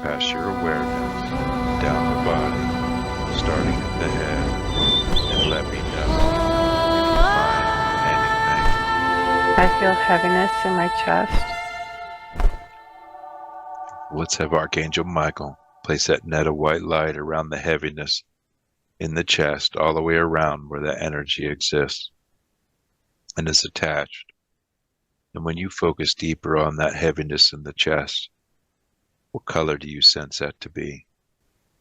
pass your awareness down the body, starting at the head, and let me know if you find anything. I feel heaviness in my chest. Let's have Archangel Michael place that net of white light around the heaviness in the chest, all the way around where that energy exists and is attached. And when you focus deeper on that heaviness in the chest, what color do you sense that to be?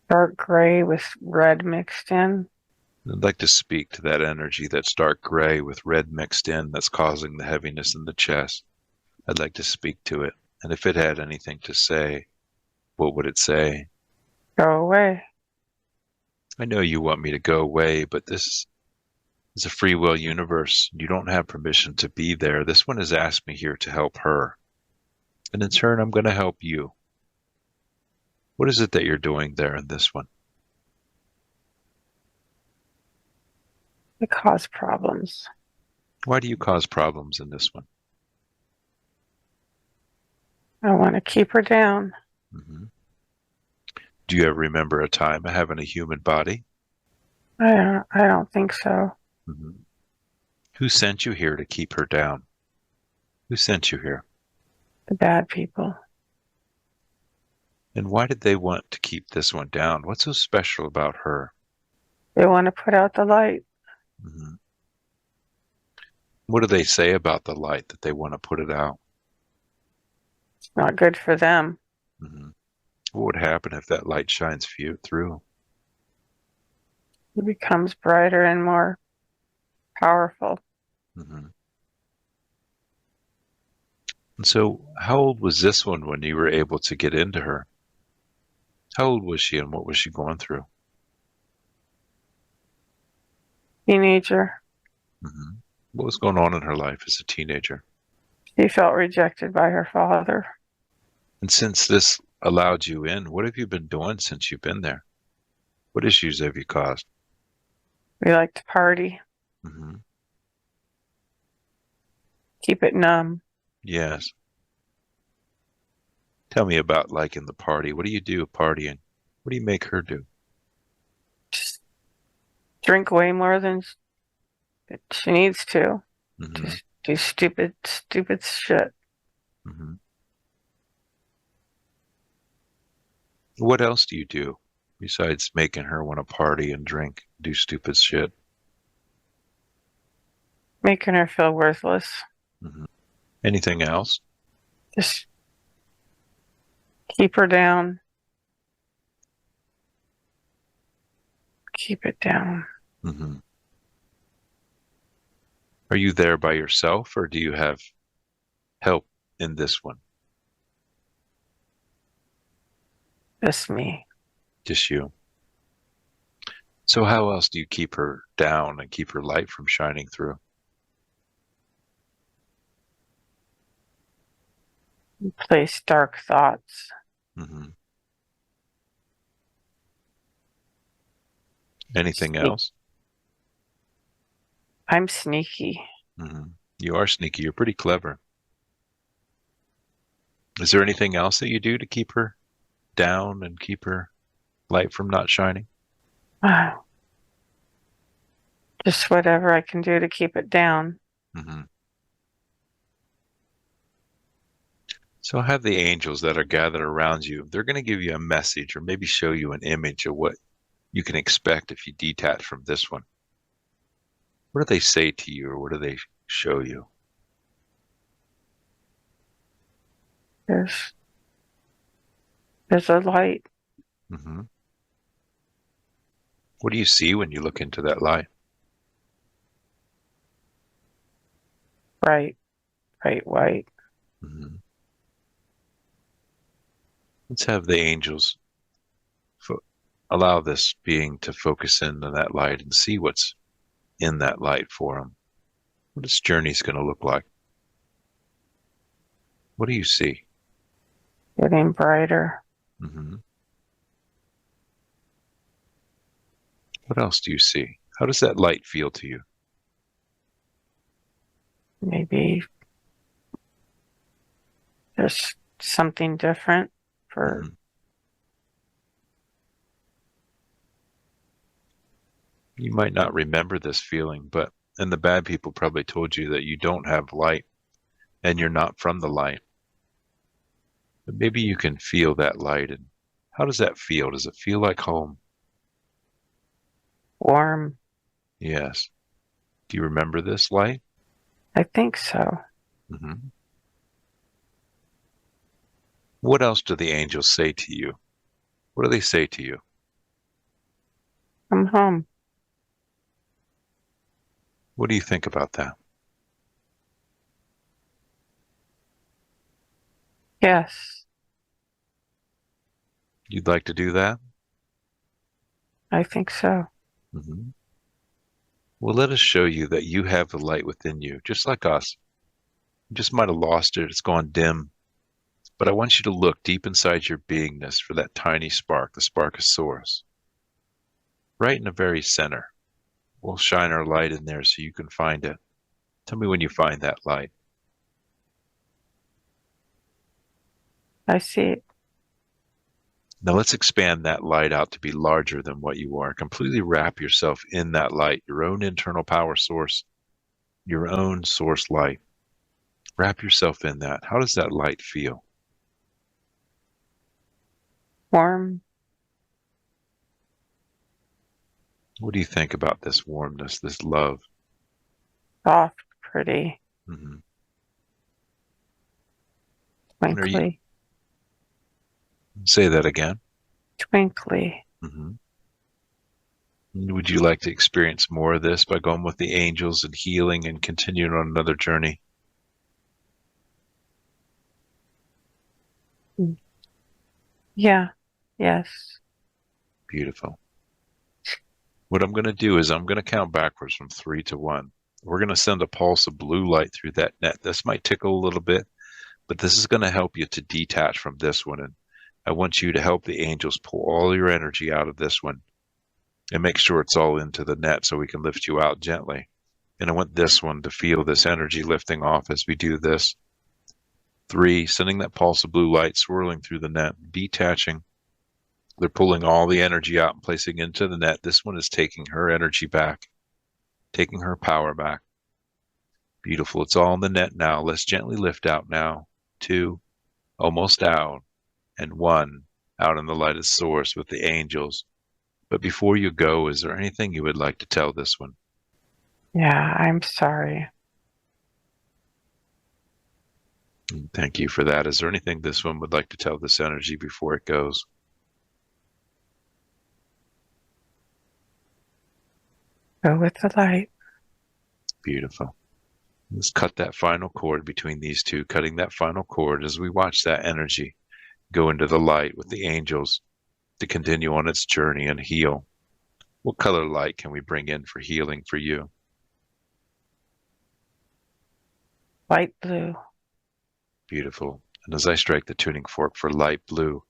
Dark gray with red mixed in. I'd like to speak to that energy that's dark gray with red mixed in that's causing the heaviness in the chest. I'd like to speak to it. And if it had anything to say, what would it say? Go away. I know you want me to go away, but this is a free will universe. You don't have permission to be there. This one has asked me here to help her. And in turn, I'm going to help you. What is it that you're doing there in this one? It cause problems. Why do you cause problems in this one? I want to keep her down. Mm-hmm. Do you ever remember a time of having a human body? I don't think so. Mm-hmm. Who sent you here to keep her down? Who sent you here? The bad people. And why did they want to keep this one down? What's so special about her? They want to put out the light. Mm-hmm. What do they say about the light that they want to put it out? It's not good for them. Mm-hmm. What would happen if that light shines through? It becomes brighter and more powerful. Mm-hmm. And so, how old was this one when you were able to get into her? How old was she and what was she going through? Teenager. Mm-hmm. What was going on in her life as a teenager? She felt rejected by her father. And since this allowed you in, what have you been doing since you've been there? What issues have you caused? We like to party. Mm-hmm. Keep it numb. Yes. Tell me about liking the party. What do you do partying? What do you make her do? Just drink way more than she needs to. Mm-hmm. Just do stupid shit. Mm-hmm. What else do you do besides making her want to party and drink, do stupid shit? Making her feel worthless. Mm-hmm. Anything else? Just keep her down. Keep it down. Mm-hmm. Are you there by yourself or do you have help in this one? Just me. Just you. So how else do you keep her down and keep her light from shining through? Place dark thoughts. Mm-hmm. Anything else? I'm sneaky. Mm-hmm. You are sneaky. You're pretty clever. Is there anything else that you do to keep her down and keep her light from not shining? Just whatever I can do to keep it down. Mm-hmm. So have the angels that are gathered around you, they're going to give you a message or maybe show you an image of what you can expect if you detach from this one. What do they say to you or what do they show you? There's a light. Mm-hmm. What do you see when you look into that light? Bright white. Mm-hmm. Let's have the angels allow this being to focus into that light and see what's in that light for them. What this journey's going to look like. What do you see? Getting brighter. Mm-hmm. What else do you see? How does that light feel to you? Maybe there's something different for You might not remember this feeling, and the bad people probably told you that you don't have light and you're not from the light. But maybe you can feel that light. And how does that feel? Does it feel like home? Warm. Yes. Do you remember this light? I think so. Mm-hmm. What else do the angels say to you? What do they say to you? I'm home. What do you think about that? Yes, You'd like to do that? I think so. Mm-hmm. Well, let us show you that you have the light within you, just like us. You just might have lost it. It's gone dim. But I want you to look deep inside your beingness for that tiny spark, the spark of source. Right in the very center. We'll shine our light in there so you can find it. Tell me when you find that light. I see it. Now let's expand that light out to be larger than what you are. Completely wrap yourself in that light, your own internal power source, your own source light. Wrap yourself in that. How does that light feel? Warm. What do you think about this warmness, this love? Soft. Pretty. Mm-hmm. Twinkly. Say that again. Twinkly. Mm-hmm. Would you like to experience more of this by going with the angels and healing and continuing on another journey? Yeah. Yes. Beautiful. What I'm going to do is I'm going to count backwards from 3 to 1. We're going to send a pulse of blue light through that net. This might tickle a little bit, but this is going to help you to detach from this one. And I want you to help the angels pull all your energy out of this one and make sure it's all into the net so we can lift you out gently. And I want this one to feel this energy lifting off as we do this. 3, sending that pulse of blue light swirling through the net, detaching. They're pulling all the energy out and placing into the net. This one is taking her energy back, taking her power back. Beautiful. It's all in the net now. Let's gently lift out now. 2, almost out. And 1, out in the light of source with the angels. But before you go, is there anything you would like to tell this one? Yeah, I'm sorry. Thank you for that. Is there anything this one would like to tell this energy before it goes? Go with the light. Beautiful. Let's cut that final cord between these two, cutting that final cord as we watch that energy go into the light with the angels to continue on its journey and heal. What color light can we bring in for healing for you? Light blue. Beautiful. And as I strike the tuning fork for light blue,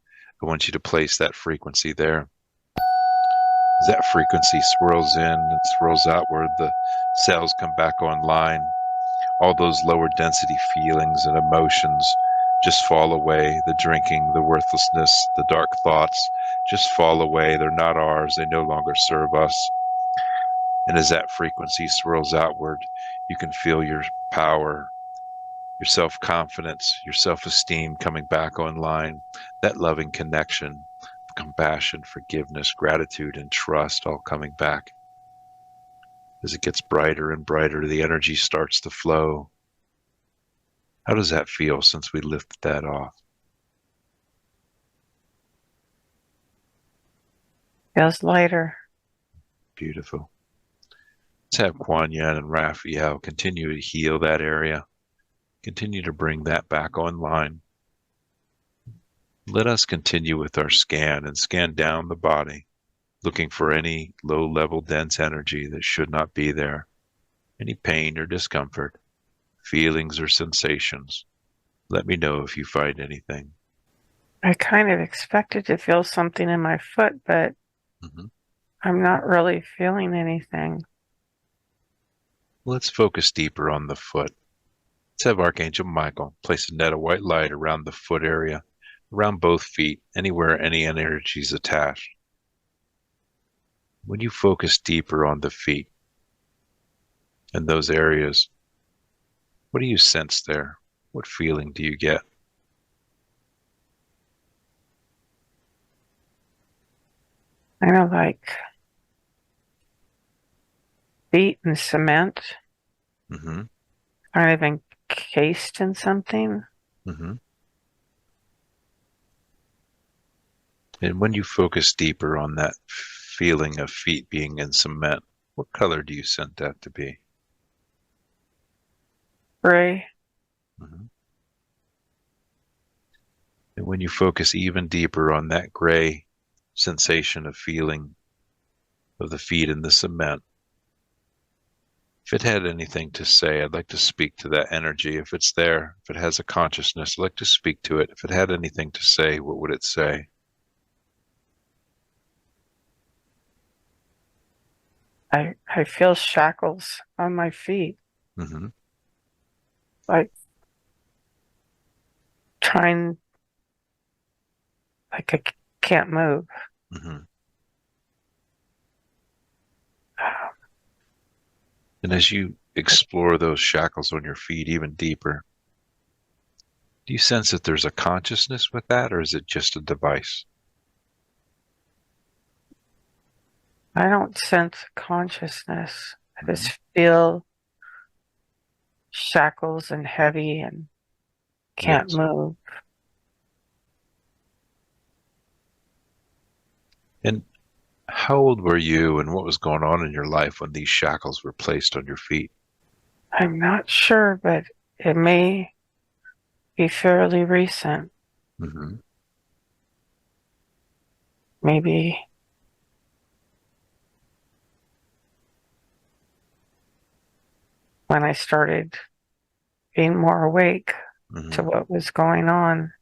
I want you to place that frequency there. As that frequency swirls in and swirls outward, the cells come back online. All those lower density feelings and emotions just fall away. The drinking, the worthlessness, the dark thoughts just fall away. They're not ours. They no longer serve us. And as that frequency swirls outward, you can feel your power, your self-confidence, your self-esteem coming back online, that loving connection, compassion, forgiveness, gratitude, and trust all coming back. As it gets brighter and brighter, the energy starts to flow. How does that feel since we lifted that off? Feels lighter. Beautiful. Let's have Kuan Yin and Raphael continue to heal that area. Continue to bring that back online. Let us continue with our scan and scan down the body, looking for any low-level dense energy that should not be there, any pain or discomfort, feelings or sensations. Let me know if you find anything. I kind of expected to feel something in my foot, but I'm not really feeling anything. Let's focus deeper on the foot. Let's have Archangel Michael place a net of white light around the foot area, around both feet, anywhere any energy is attached. When you focus deeper on the feet and those areas, what do you sense there? What feeling do you get? Kind of like feet in cement, Mm-hmm. kind of encased in something. Mm-hmm. And when you focus deeper on that feeling of feet being in cement, what color do you sense that to be? Gray. Mm-hmm. And when you focus even deeper on that gray sensation of feeling of the feet in the cement, if it had anything to say, I'd like to speak to that energy. If it's there, if it has a consciousness, I'd like to speak to it. If it had anything to say, what would it say? I feel shackles on my feet, Mm-hmm. like trying, like I can't move. Mm-hmm. And as you explore those shackles on your feet even deeper, do you sense that there's a consciousness with that, or is it just a device? I don't sense consciousness. I Mm-hmm. just feel shackles and heavy and can't Yes. move. And how old were you and what was going on in your life when these shackles were placed on your feet? I'm not sure, but it may be fairly recent. Mm-hmm. Maybe when I started being more awake to Mm-hmm. what was going on.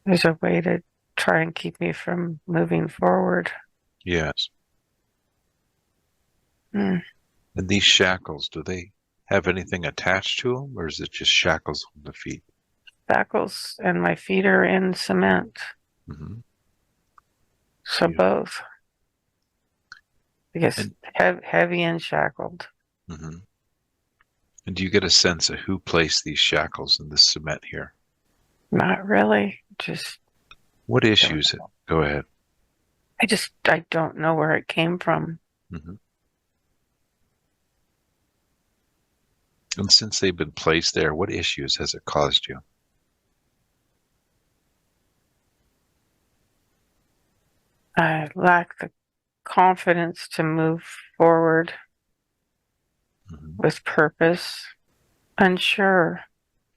There's a way to try and keep me from moving forward. Yes. Mm. And these shackles, do they have anything attached to them, or is it just shackles on the feet? Shackles and my feet are in cement. Mm-hmm. So both. I guess And heavy and shackled. mm-hmm. And do you get a sense of who placed these shackles in the cement here? Not really. Just What don't issues? know. Go ahead. I don't know where it came from. Mm-hmm. And since they've been placed there, what issues has it caused you? I lack the confidence to move forward Mm-hmm. with purpose. Unsure,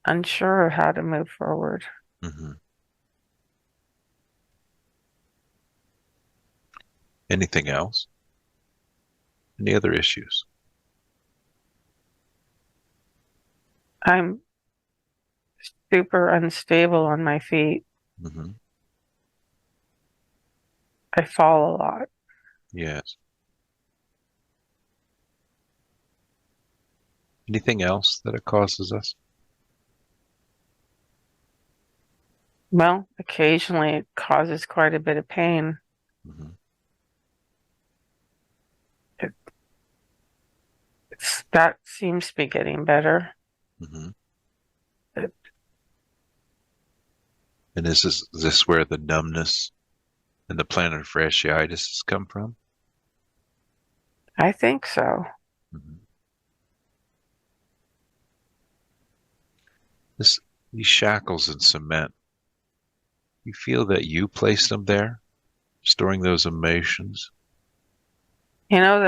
unsure of how to move forward. Mm-hmm. Anything else? Any other issues? I'm super unstable on my feet. Mm-hmm. I fall a lot. Yes. Anything else that it causes us? Well, occasionally it causes quite a bit of pain. Mm-hmm. It, that seems to be getting better. Mm-hmm. It, And is this where the numbness and the plantar fasciitis has come from? I think so. Mm-hmm. This, these shackles and cement, you feel that you placed them there, storing those emotions? You know,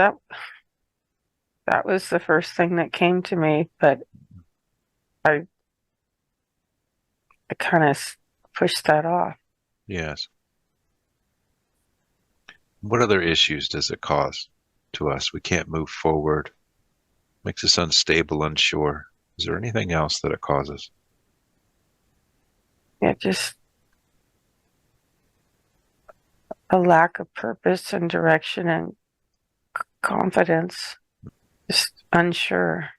that was the first thing that came to me, but I, I kind of pushed that off. Yes. What other issues does it cause to us? We can't move forward, makes us unstable, unsure. Is there anything else that it causes? It just a lack of purpose and direction and confidence. Just unsure.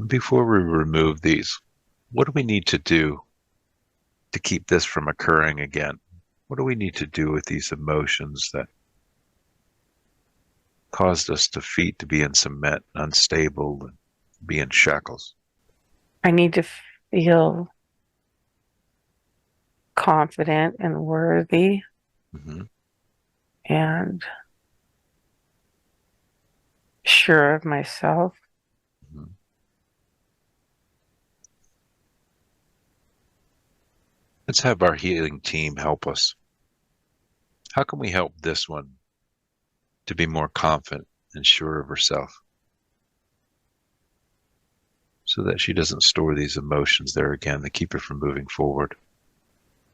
Before we remove these, what do we need to do to keep this from occurring again? What do we need to do with these emotions that caused us to feet to be in cement, unstable, and be in shackles? I need to feel confident and worthy Mm-hmm. and sure of myself. Mm-hmm. Let's have our healing team help us. How can we help this one to be more confident and sure of herself so that she doesn't store these emotions there again that keep her from moving forward?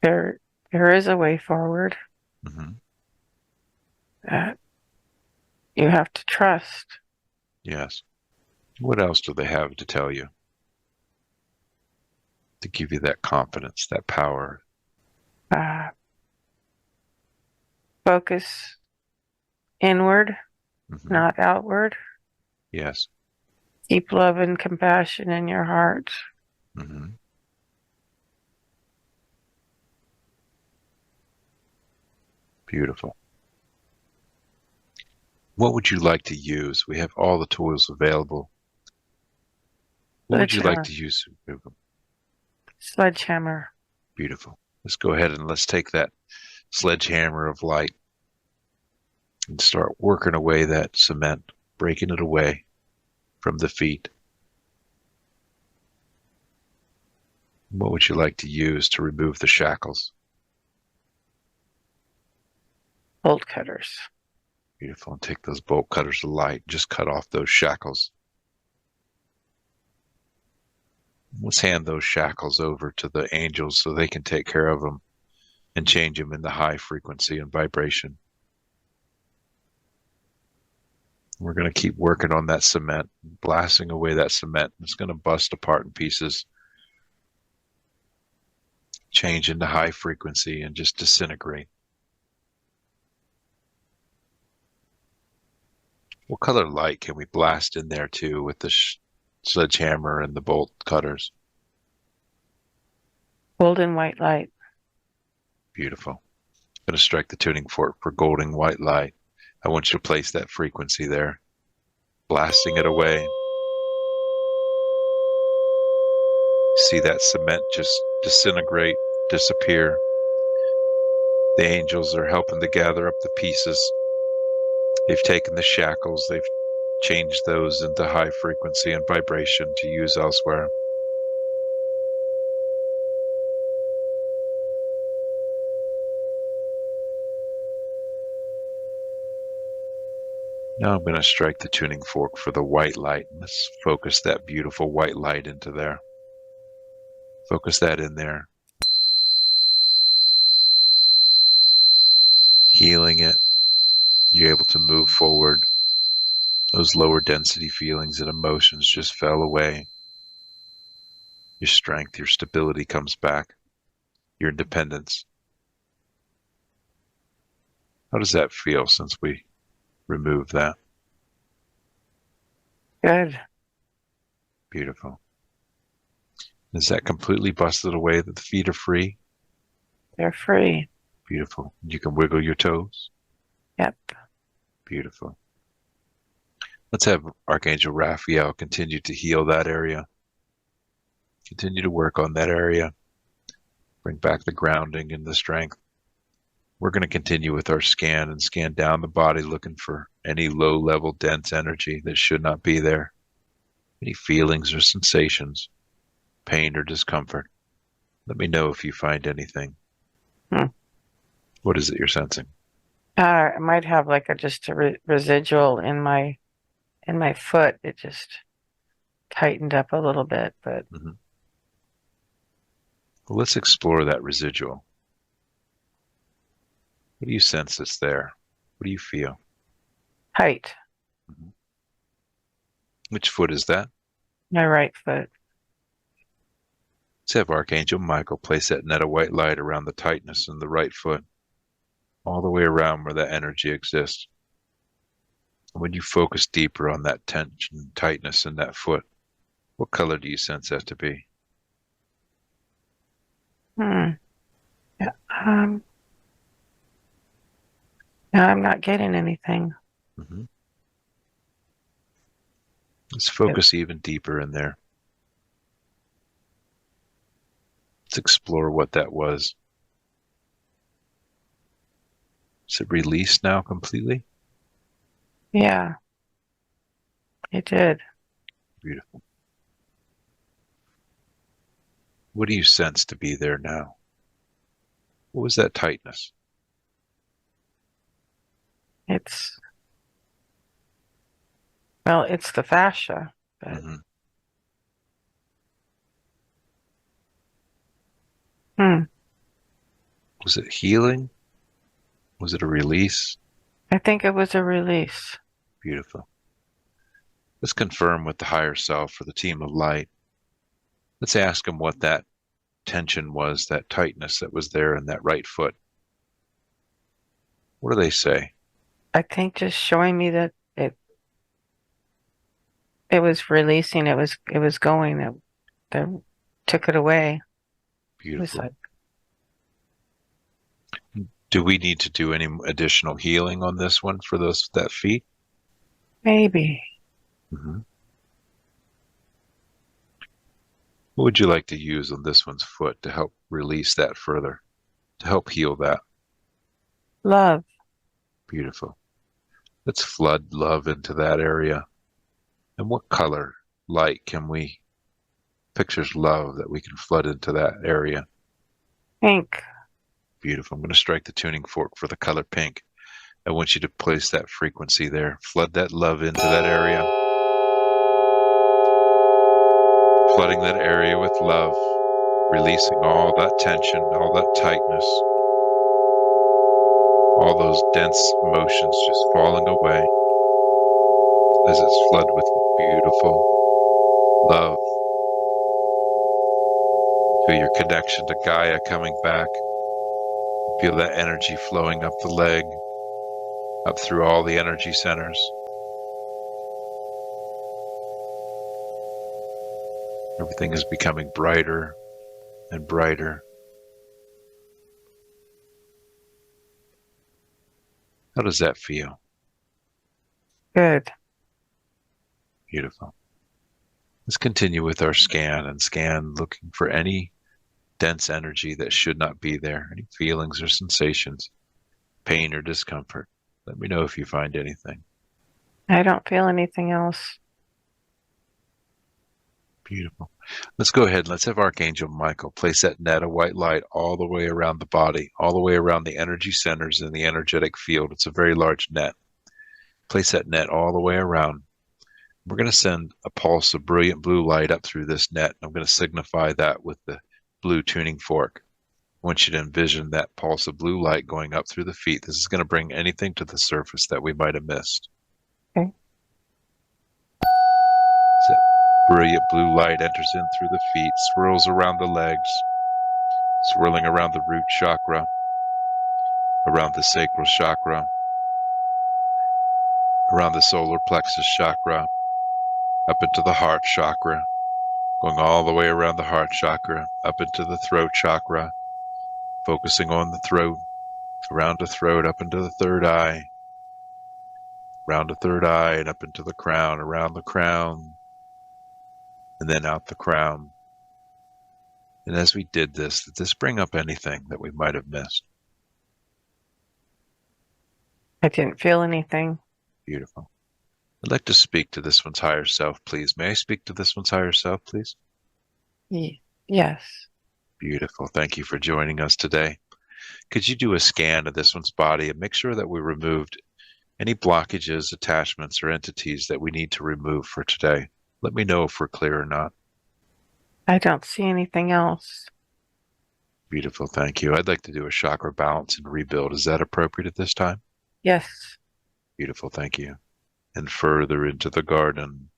There is a way forward Mm-hmm. that you have to trust. Yes. What else do they have to tell you to give you that confidence, that power? Uh, Focus inward, Mm-hmm. not outward. Yes. Keep love and compassion in your heart. Mm-hmm. Beautiful. What would you like to use? We have all the tools available. What would you like Sledgehammer. to use? Sledgehammer. Beautiful. Let's go ahead and let's take that sledgehammer of light and start working away that cement, breaking it away from the feet. What would you like to use to remove the shackles? Bolt cutters. Beautiful. And take those bolt cutters of light, just cut off those shackles. Let's hand those shackles over to the angels so they can take care of them and change them into high frequency and vibration. We're going to keep working on that cement, blasting away that cement. It's going to bust apart in pieces, change into high frequency, and just disintegrate. What color light can we blast in there too with the sledgehammer and the bolt cutters? Golden white light. Beautiful. I'm going to strike the tuning fork for golden white light. I want you to place that frequency there, blasting it away. See that cement just disintegrate, disappear. The angels are helping to gather up the pieces. They've taken the shackles, they've changed those into high frequency and vibration to use elsewhere. Now I'm going to strike the tuning fork for the white light. Let's focus that beautiful white light into there. Focus that in there. Healing it. You're able to move forward. Those lower density feelings and emotions just fell away. Your strength, your stability comes back. Your independence. How does that feel since we removed that? Good. Beautiful. Is that completely busted away that the feet are free? They're free. Beautiful. You can wiggle your toes? Yep. Beautiful. Let's have Archangel Raphael continue to heal that area. Continue to work on that area. Bring back the grounding and the strength. We're going to continue with our scan and scan down the body looking for any low-level dense energy that should not be there. Any feelings or sensations, pain or discomfort. Let me know if you find anything. What is it you're sensing? I might have like just a residual in my foot. It just tightened up a little bit, but Well, let's explore that residual. What do you sense that's there? What do you feel? tight. Which foot is that? My right foot. Let's have Archangel Michael place that net of white light around the tightness in the right foot, all the way around where that energy exists. And when you focus deeper on that tension and tightness in that foot, what color do you sense that to be? Yeah. No, I'm not getting anything. Mm-hmm. Let's focus even deeper in there. Let's explore what that was. Is it released now completely? Yeah, it did. Beautiful. What do you sense to be there now? What was that tightness? It's, well, it's the fascia, but Mm-hmm. hmm, Was it healing? Was it a release? I think it was a release. Beautiful. Let's confirm with the higher self or the team of light. Let's ask them what that tension was, that tightness that was there in that right foot. What do they say? I think just showing me that it was releasing, it was going, that took it away. It was Beautiful. like, Do we need to do any additional healing on this one for that feet? maybe. Mm-hmm. What would you like to use on this one's foot to help release that further, to help heal that? Love. Beautiful. Let's flood love into that area. And what color, light can we pictures love that we can flood into that area? Pink. Beautiful. I'm going to strike the tuning fork for the color pink. I want you to place that frequency there. Flood that love into that area. Flooding that area with love. Releasing all that tension, all that tightness. All those dense emotions just falling away as it's flooded with beautiful love. Feel your connection to Gaia coming back. Feel that energy flowing up the leg, up through all the energy centers. Everything is becoming brighter and brighter. How does that feel? Good. Beautiful. Let's continue with our scan and scan looking for any dense energy that should not be there, any feelings or sensations, pain or discomfort. Let me know if you find anything. I don't feel anything else. Beautiful. Let's go ahead. Let's have Archangel Michael place that net of white light all the way around the body, all the way around the energy centers in the energetic field. It's a very large net. Place that net all the way around. We're going to send a pulse of brilliant blue light up through this net. I'm going to signify that with the blue tuning fork. I want you to envision that pulse of blue light going up through the feet. This is going to bring anything to the surface that we might have missed. Okay. So brilliant blue light enters in through the feet, swirls around the legs, swirling around the root chakra, around the sacral chakra, around the solar plexus chakra, up into the heart chakra, going all the way around the heart chakra, up into the throat chakra, focusing on the throat, around the throat, up into the third eye, around the third eye, and up into the crown, around the crown, and then out the crown. And as we did this, did this bring up anything that we might have missed? I didn't feel anything. Beautiful. I'd like to speak to this one's higher self, please. May I speak to this one's higher self, please? Yes. Beautiful. Thank you for joining us today. Could you do a scan of this one's body and make sure that we removed any blockages, attachments, or entities that we need to remove for today? Let me know if we're clear or not. I don't see anything else. Beautiful. Thank you. I'd like to do a chakra balance and rebuild. Is that appropriate at this time? Yes. Beautiful. Thank you. And further into the garden,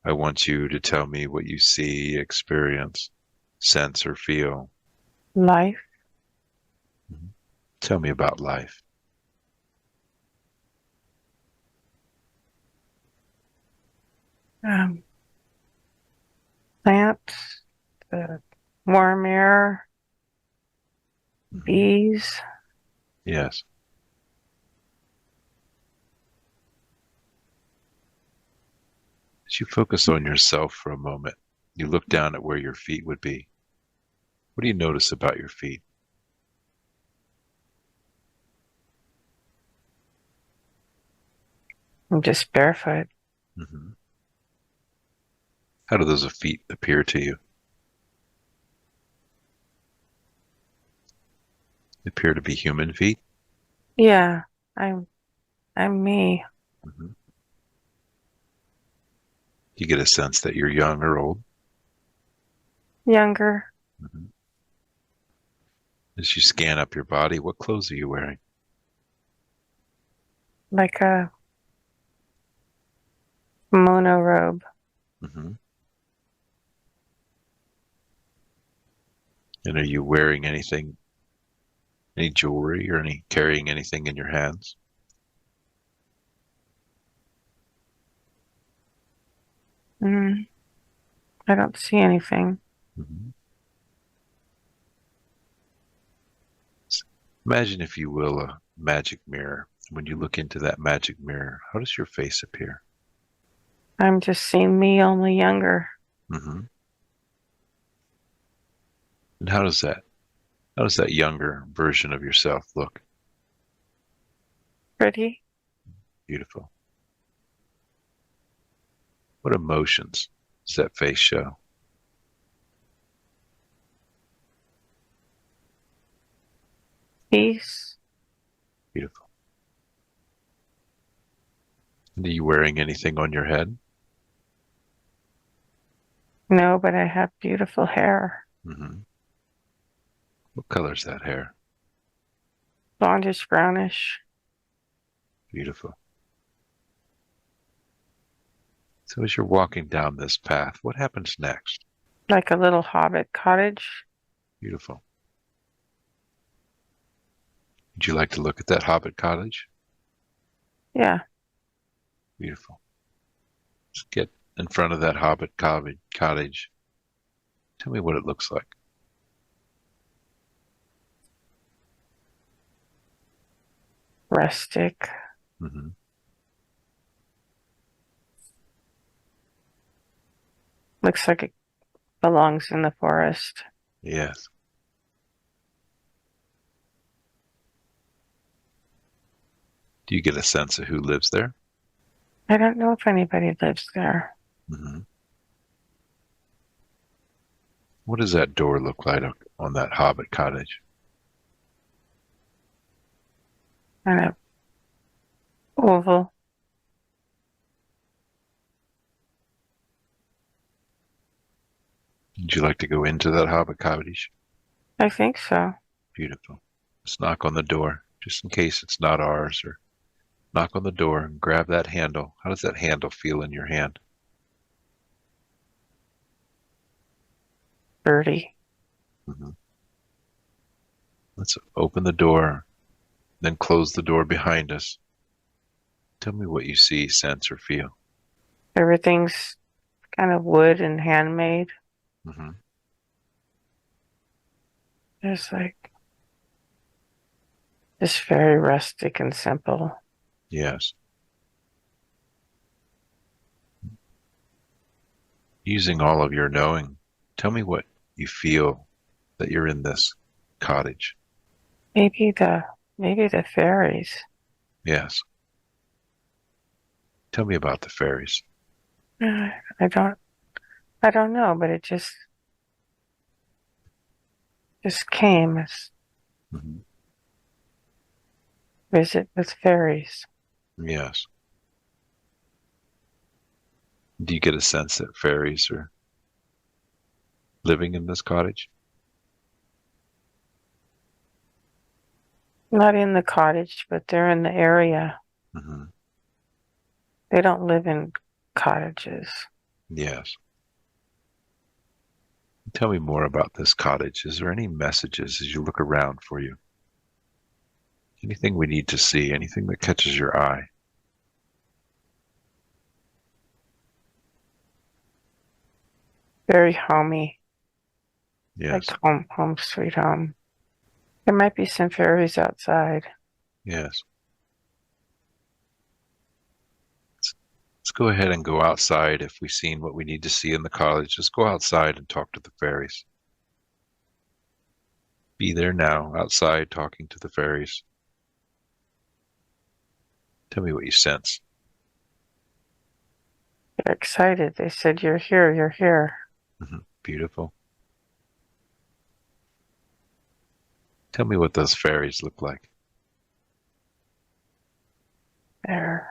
I want you to tell me what you see, experience, sense, or feel. Life. Mhm. Tell me about life. Um, Plants. The warm air. Mhm. Bees. Yes. As you focus on yourself for a moment, you look down at where your feet would be. What do you notice about your feet? I'm just barefoot. Hmm. How do those feet appear to you? They appear to be human feet. Yeah, I'm me. Hmm. You get a sense that you're young or old. Younger, Hmm. As you scan up your body, what clothes are you wearing? like a mono robe. Hmm. And are you wearing anything, any jewelry or any carrying anything in your hands? Mm, I don't see anything. Hmm. Imagine, if you will, a magic mirror. When you look into that magic mirror, how does your face appear? I'm just seeing me, only younger. Hmm. And how does that younger version of yourself look? Pretty. Beautiful. What emotions does that face show? Peace. Beautiful. And are you wearing anything on your head? No, but I have beautiful hair. Hmm. What color's that hair? Blondish, brownish. Beautiful. So as you're walking down this path, what happens next? Like a little hobbit cottage. Beautiful. Would you like to look at that hobbit cottage? Yeah, Beautiful. Let's get in front of that hobbit cottage. Tell me what it looks like. rustic. Hmm. Looks like it belongs in the forest. Yes. Do you get a sense of who lives there? I don't know if anybody lives there. Hmm. What does that door look like on that hobbit cottage? Kind of oval. Would you like to go into that hobbit cottage? I think so. Beautiful. Let's knock on the door, just in case it's not ours, or knock on the door and grab that handle. How does that handle feel in your hand? Dirty. Hmm. Let's open the door, then close the door behind us. Tell me what you see, sense, or feel. Everything's kind of wood and handmade. Hmm. There's like just very rustic and simple. Yes. Using all of your knowing, tell me what you feel that you're in this cottage. Maybe the fairies. Yes. Tell me about the fairies. I don't know, but it just came as Hmm. visit with fairies. Yes. Do you get a sense that fairies are living in this cottage? Not in the cottage, but they're in the area. Hmm. They don't live in cottages. Yes. Tell me more about this cottage. Is there any messages as you look around for you? Anything we need to see? Anything that catches your eye? Very homey, like Yes. home sweet home. There might be some fairies outside. Yes. Let's Let's go ahead and go outside. If we've seen what we need to see in the college, just go outside and talk to the fairies. Be there now, outside, talking to the fairies. Tell me what you sense. They're excited. They said, "You're here, you're here." Beautiful. Tell me what those fairies look like. They're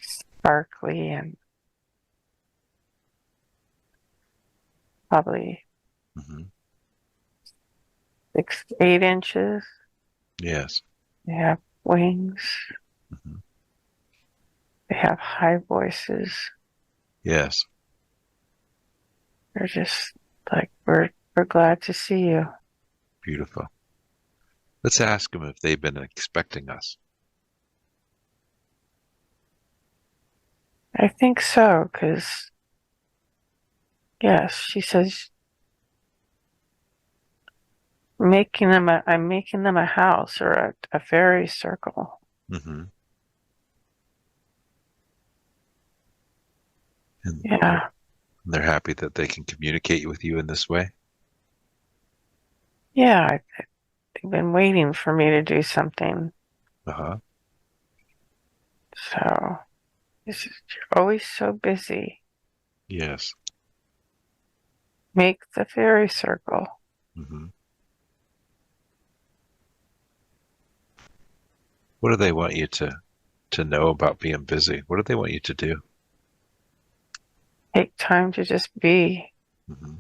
sparkly and probably Mm-hmm. 6, 8 inches. Yes. They have wings. Mm-hmm. They have high voices. Yes. They're just like, we're glad to see you. Beautiful. Let's ask them if they've been expecting us. I think so, because, yes, she says, I'm making them a house or a fairy circle. Mm-hmm. And Yeah. they're happy that they can communicate with you in this way. Yeah, they've been waiting for me to do something. Uh-huh. So, you're always so busy. Yes. Make the fairy circle. Mm-hmm. What do they want you to know about being busy? What do they want you to do? Take time to just be. Mm-hmm.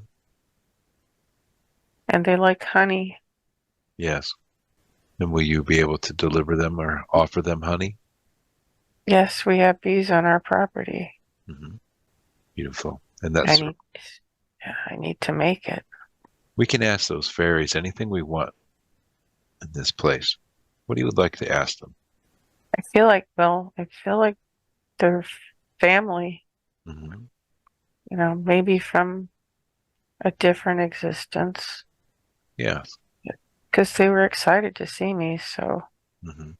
And they like honey. Yes. And will you be able to deliver them or offer them honey? Yes, we have bees on our property. Mm-hmm. Beautiful. And I that's, need, I need to make it. we can ask those fairies anything we want in this place. What do you would like to ask them? I feel like they're family, Mm-hmm. maybe from a different existence. Yes. Because they were excited to see me, so Mm-hmm.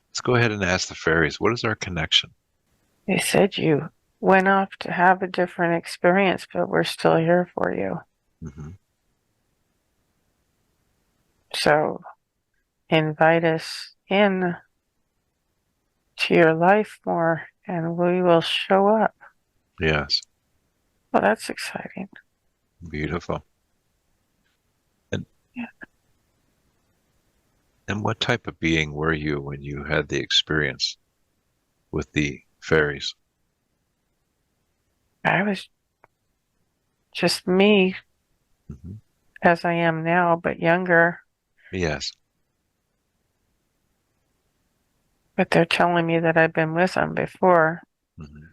Let's go ahead and ask the fairies, what is our connection? they said you went off to have a different experience, but we're still here for you. Mm-hmm. So invite us in to your life more and we will show up. Yes. Well, that's exciting. Beautiful. And Yeah. and what type of being were you when you had the experience with the fairies? I was just me Mm-hmm. as I am now, but younger. Yes. But they're telling me that I've been with them before. Mm-hmm.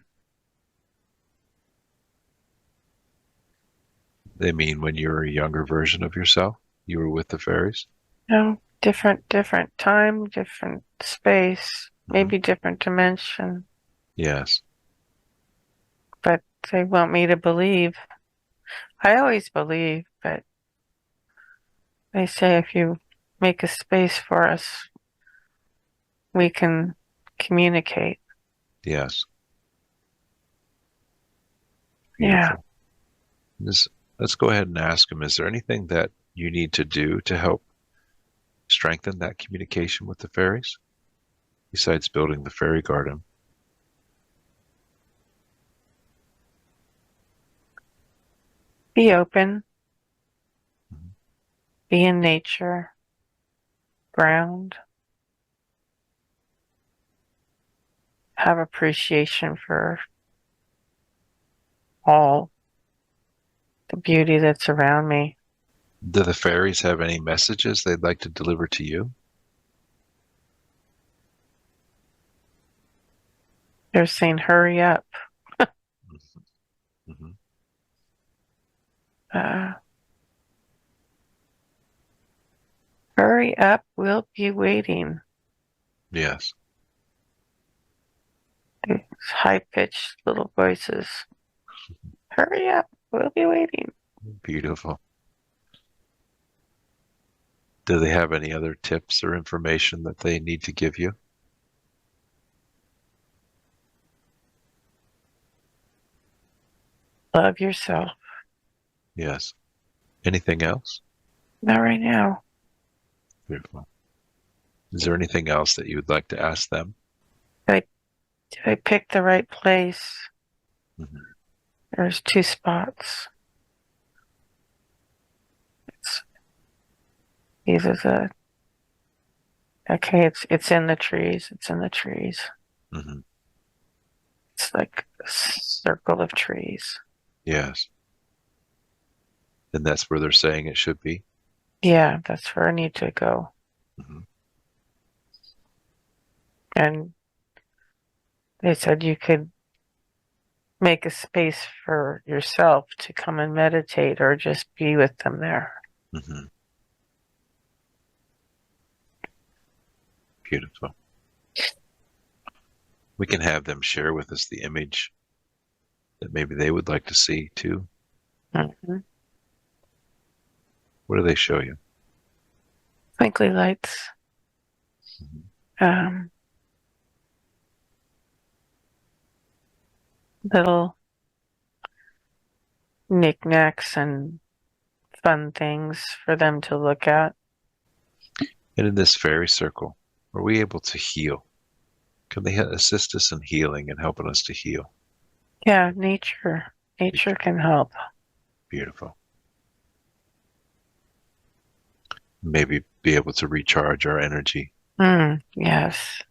They mean when you were a younger version of yourself, you were with the fairies? No, different time, different space, Mm-hmm. maybe different dimension. Yes. But they want me to believe. I always believe, but they say if you make a space for us, we can communicate. Yes. Yeah. Beautiful. Let's go ahead and ask them, is there anything that you need to do to help strengthen that communication with the fairies besides building the fairy garden? Be open, Mm-hmm. be in nature, ground, have appreciation for all the beauty that's around me. Do the fairies have any messages they'd like to deliver to you? They're saying, hurry up. Mm-hmm. Uh, Hurry up, we'll be waiting. Yes. These high-pitched little voices. Hurry up, we'll be waiting. Beautiful. Do they have any other tips or information that they need to give you? Love yourself. Yes. Anything else? Not right now. Beautiful. Is there anything else that you would like to ask them? Did I pick the right place? Mm-hmm. There's 2 spots. These are the okay. It's in the trees. It's in the trees. Mm-hmm. It's like a circle of trees. Yes. And that's where they're saying it should be? Yeah, that's where I need to go. Mm-hmm. And they said you could make a space for yourself to come and meditate or just be with them there. Mm-hmm. Beautiful. We can have them share with us the image that maybe they would like to see too. Mm-hmm. What do they show you? Twinkly lights. Mm-hmm. Little knickknacks and fun things for them to look at. And in this fairy circle, are we able to heal? Can they assist us in healing and helping us to heal? Yeah, nature. Nature can help. Beautiful. Maybe be able to recharge our energy. Yes.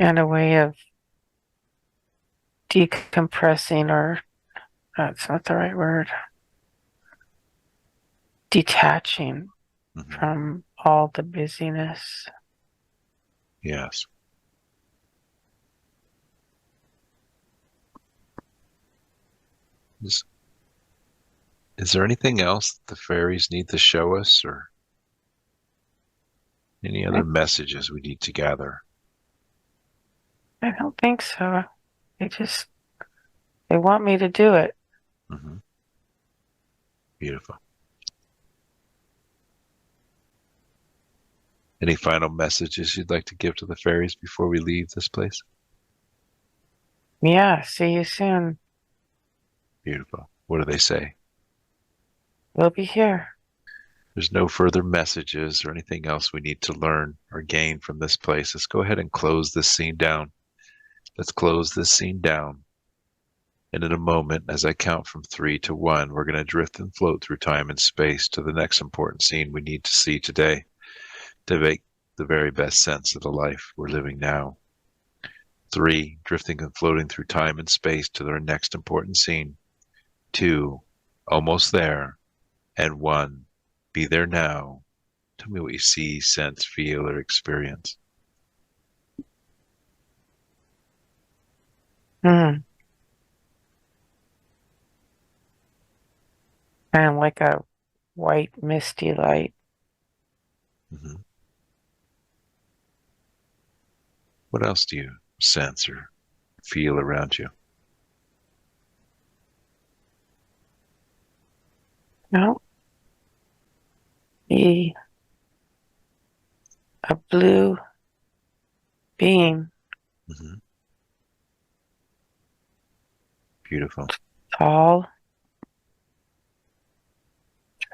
And a way of decompressing, or that's not the right word, detaching Mm-hmm. from all the busyness. Yes. Is there anything else that the fairies need to show us, or any other messages we need to gather? I don't think so. They want me to do it. Mm-hmm. Beautiful. Any final messages you'd like to give to the fairies before we leave this place? Yeah, see you soon. Beautiful. What do they say? We'll be here. There's no further messages or anything else we need to learn or gain from this place. Let's go ahead and close this scene down. Let's close this scene down. And in a moment, as I count from 3 to 1, we're going to drift and float through time and space to the next important scene we need to see today to make the very best sense of the life we're living now. 3, drifting and floating through time and space to their next important scene. 2, almost there. And 1, be there now. Tell me what you see, sense, feel, or experience. Kind of like a white misty light. Mm-hmm. What else do you sense or feel around you? No, be a blue being, Mm-hmm. Beautiful. tall,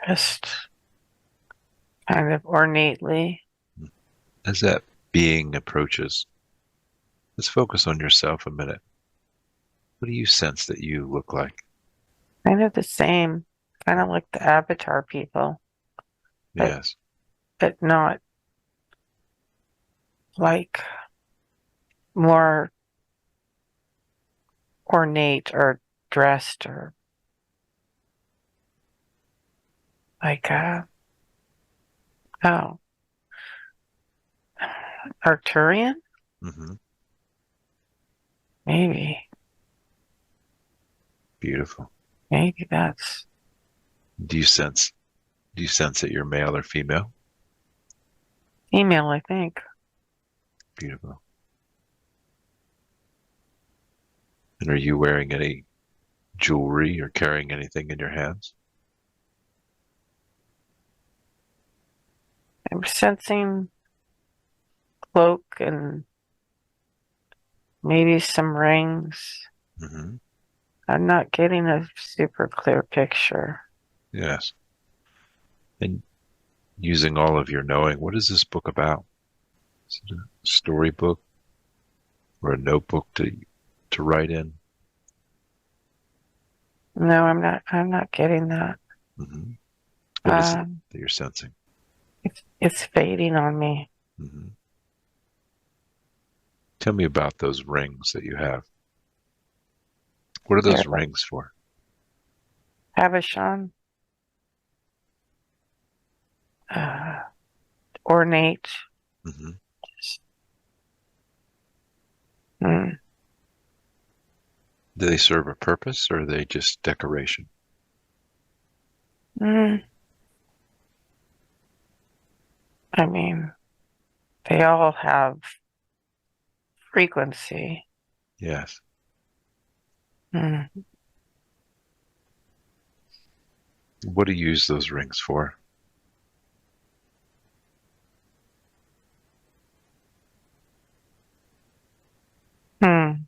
dressed kind of ornately. As that being approaches, let's focus on yourself a minute. What do you sense that you look like? Kind of the same, kind of like the Avatar people, but Yes. but not like more ornate or dressed or like oh, Arcturian? Mm-hmm. Maybe. Beautiful. Maybe that's Do you sense that you're male or female? female, I think. Beautiful. And are you wearing any jewelry or carrying anything in your hands? I'm sensing cloak and maybe some rings. Mm-hmm. I'm not getting a super clear picture. Yes. And using all of your knowing, what is this book about? Is it a storybook or a notebook to write in? No, I'm not getting that. Mm-hmm. What is it Um, that you're sensing? it's fading on me. Mm-hmm. Tell me about those rings that you have. What are They're those rings for? Havishon, uh, ornate. Mm-hmm. Mm, Do they serve a purpose or are they just decoration? mm, I mean, they all have frequency. Yes. Mm, What do you use those rings for? mm,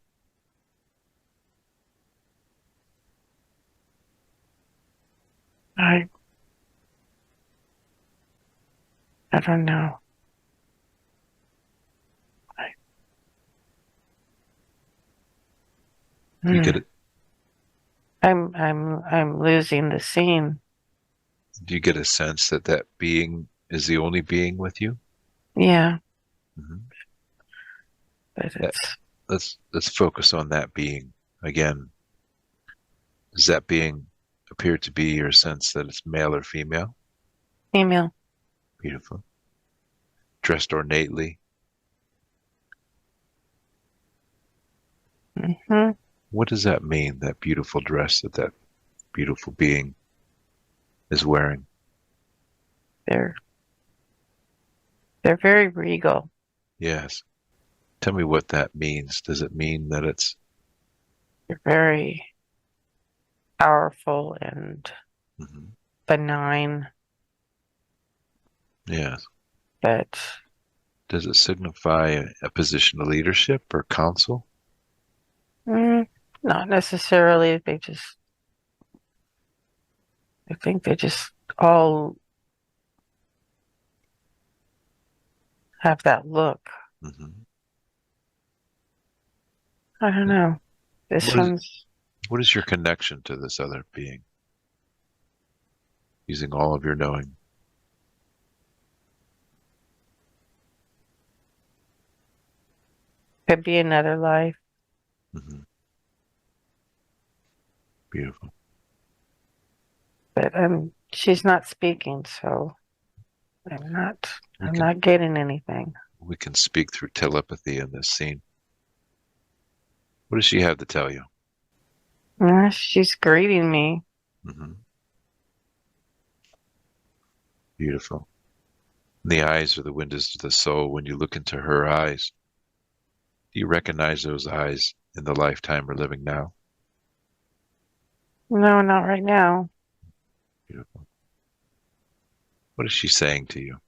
I I don't know. I, Do you get mm, it? I'm losing the scene. Do you get a sense that that being is the only being with you? Yeah, Mm-hmm. but That, it's let's focus on that being again. Does that being appear to be your sense that it's male or female? female. Beautiful. Dressed ornately. Hmm. What does that mean? That beautiful dress that that beautiful being is wearing? They're they're very regal. Yes. Tell me what that means. Does it mean that it's They're very powerful and mhm, benign, yes? but Does it signify a position of leadership or counsel? mm, not necessarily. I think they just all have that look. Hmm. I don't know. This What is one's what is your connection to this other being? Using all of your knowing. could be another life, Hmm. Beautiful. but she's not speaking, so I'm not We I'm can not getting anything. we can speak through telepathy in this scene. What does she have to tell you? She's greeting me. Hmm. Beautiful. And the eyes are the windows to the soul. When you look into her eyes, do you recognize those eyes in the lifetime we're living now? No, not right now. Beautiful. What is she saying to you?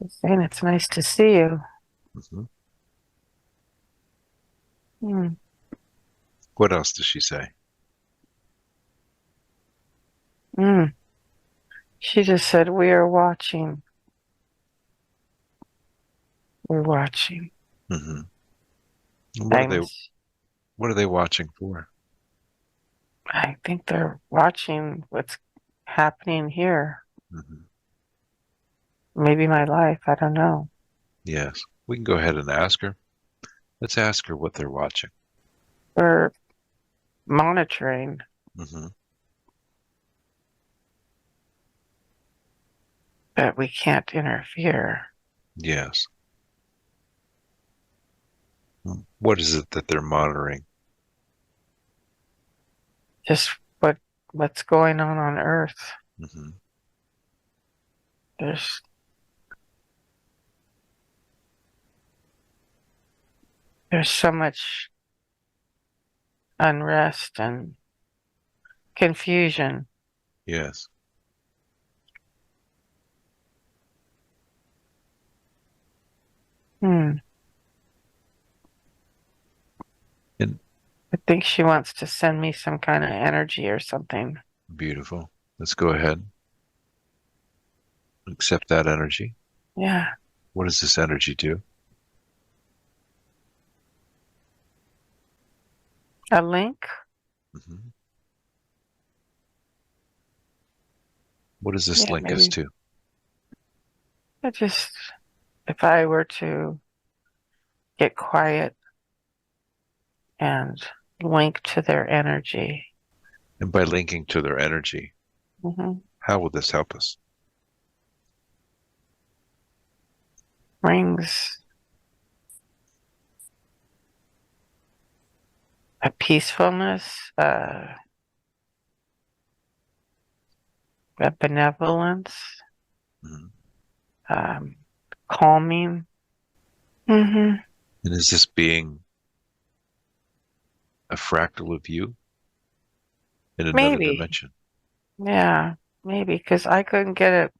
She's saying it's nice to see you. Hmm. Hmm. What else does she say? Mm. She just said we are watching. We're watching. Hmm. I'm what are they watching for? I think they're watching what's happening here. Hmm. Maybe my life. I don't know. Yes. We can go ahead and ask her. Let's ask her what they're watching. We're monitoring, Hmm. but we can't interfere. Yes. What is it that they're monitoring? Just what's going on Earth. Hmm. There's there's so much unrest and confusion. Yes. Hmm. I think she wants to send me some kind of energy or something. Beautiful. Let's go ahead. Accept that energy. Yeah. What does this energy do? A link? Hmm. What does this Yeah, link us maybe. to? It just, if I were to get quiet and link to their energy. And by linking to their energy, Hmm. how will this help us? Brings a peacefulness, a benevolence, Hmm. um, calming. Hmm. And is this being a fractal of you in another Maybe. dimension? Yeah, maybe because I couldn't get a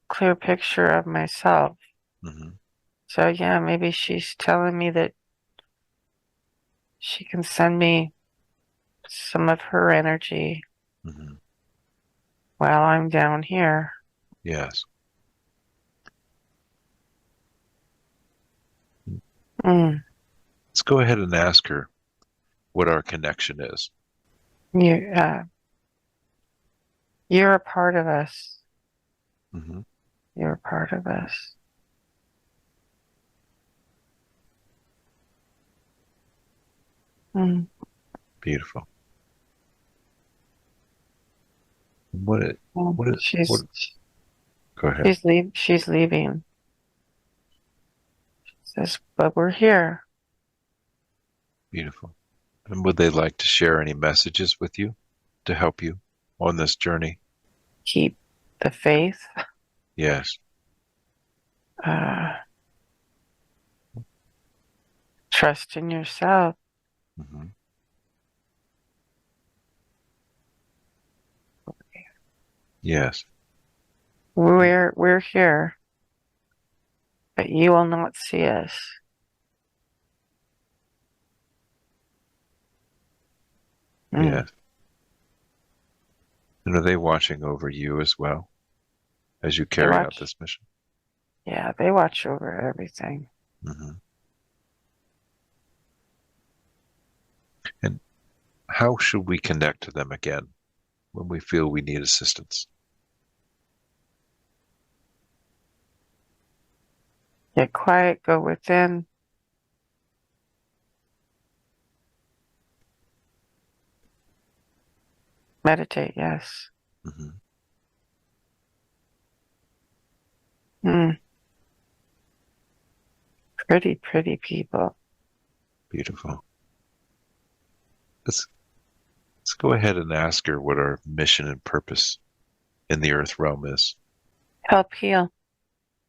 clear picture of myself. Hmm. So yeah, maybe she's telling me that she can send me some of her energy Hmm. while I'm down here. Yes. Mm. Let's go ahead and ask her what our connection is. You, you're a part of us. Hmm. You're a part of us. Mm. Beautiful. What it, Well, what it, what, go ahead. she's leaving. Says, but we're here. Beautiful. And would they like to share any messages with you to help you on this journey? Keep the faith. Yes. Uh, trust in yourself. Hmm. Yes. We're here, but you will not see us. Mm. Yes. And are they watching over you as well as you They carry out watch. this mission? Yeah, they watch over everything. Hmm. And how should we connect to them again when we feel we need assistance? Get quiet. Go within. Meditate. Yes. Hmm. Mm. Pretty, pretty people. Beautiful. Let's, let's go ahead and ask her what our mission and purpose in the earth realm is. Help heal.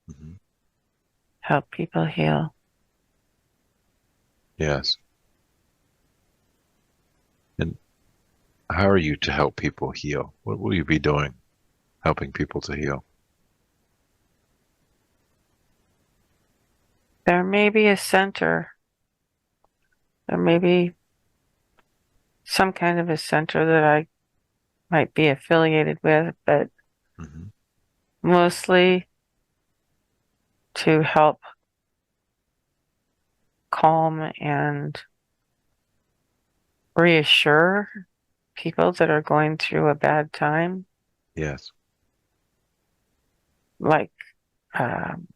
Hmm. Help people heal. Yes. And how are you to help people heal? What will you be doing helping people to heal? There may be a center. There may be some kind of a center that I might be affiliated with, but Hmm. mostly to help calm and reassure people that are going through a bad time, Yes. like um,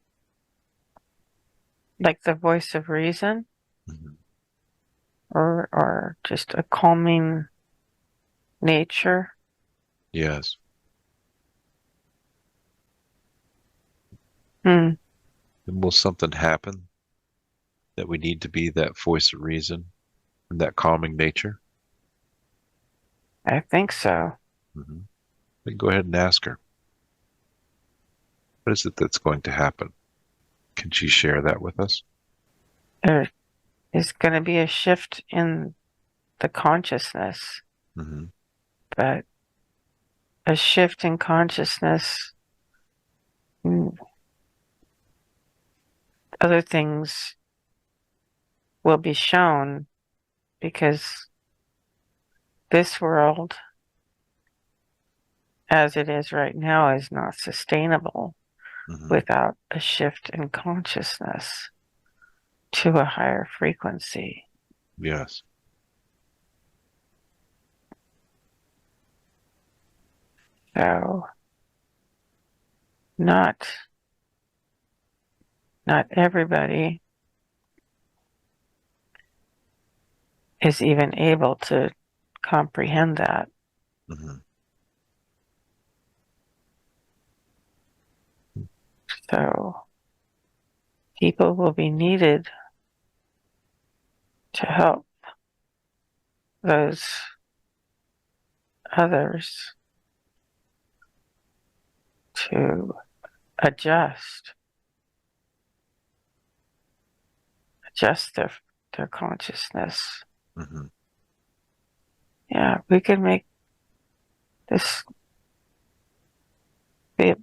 like the voice of reason, Hmm. or just a calming nature. Yes. Hmm, And will something happen that we need to be that voice of reason and that calming nature? I think so. Hmm. Then go ahead and ask her. What is it that's going to happen? Can she share that with us? There is going to be a shift in the consciousness, Hmm. but a shift in consciousness, mm, other things will be shown because this world as it is right now is not sustainable without a shift in consciousness to a higher frequency. Yes. So not everybody is even able to comprehend that. Mm-hmm. So people will be needed to help those others to adjust their consciousness. Mm-hmm. Yeah, we can make this be a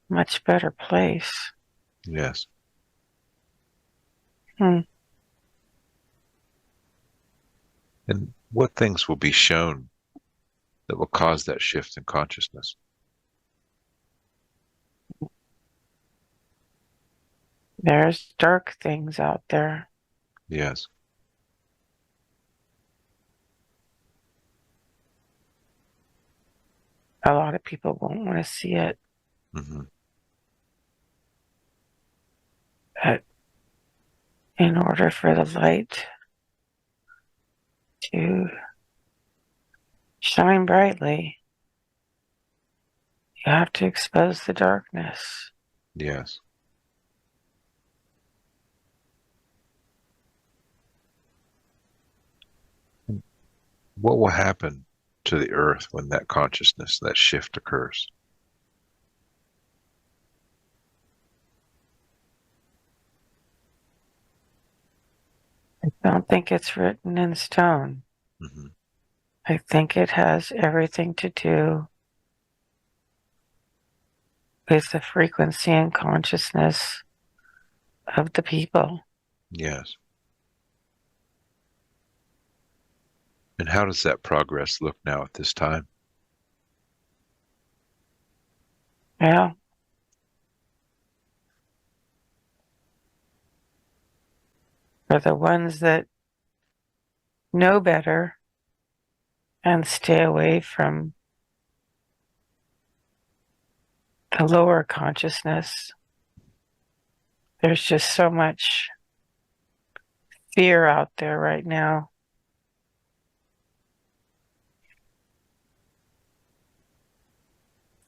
much better place. Yes. Hmm. And what things will be shown that will cause that shift in consciousness? There's dark things out there. Yes. A lot of people won't want to see it. Mm-hmm. But in order for the light to shine brightly, you have to expose the darkness. Yes. What will happen to the earth when that consciousness, that shift occurs? I don't think it's written in stone. Mm-hmm. I think it has everything to do with the frequency and consciousness of the people. Yes. And how does that progress look now at this time? Yeah. For the ones that know better and stay away from the lower consciousness, there's just so much fear out there right now.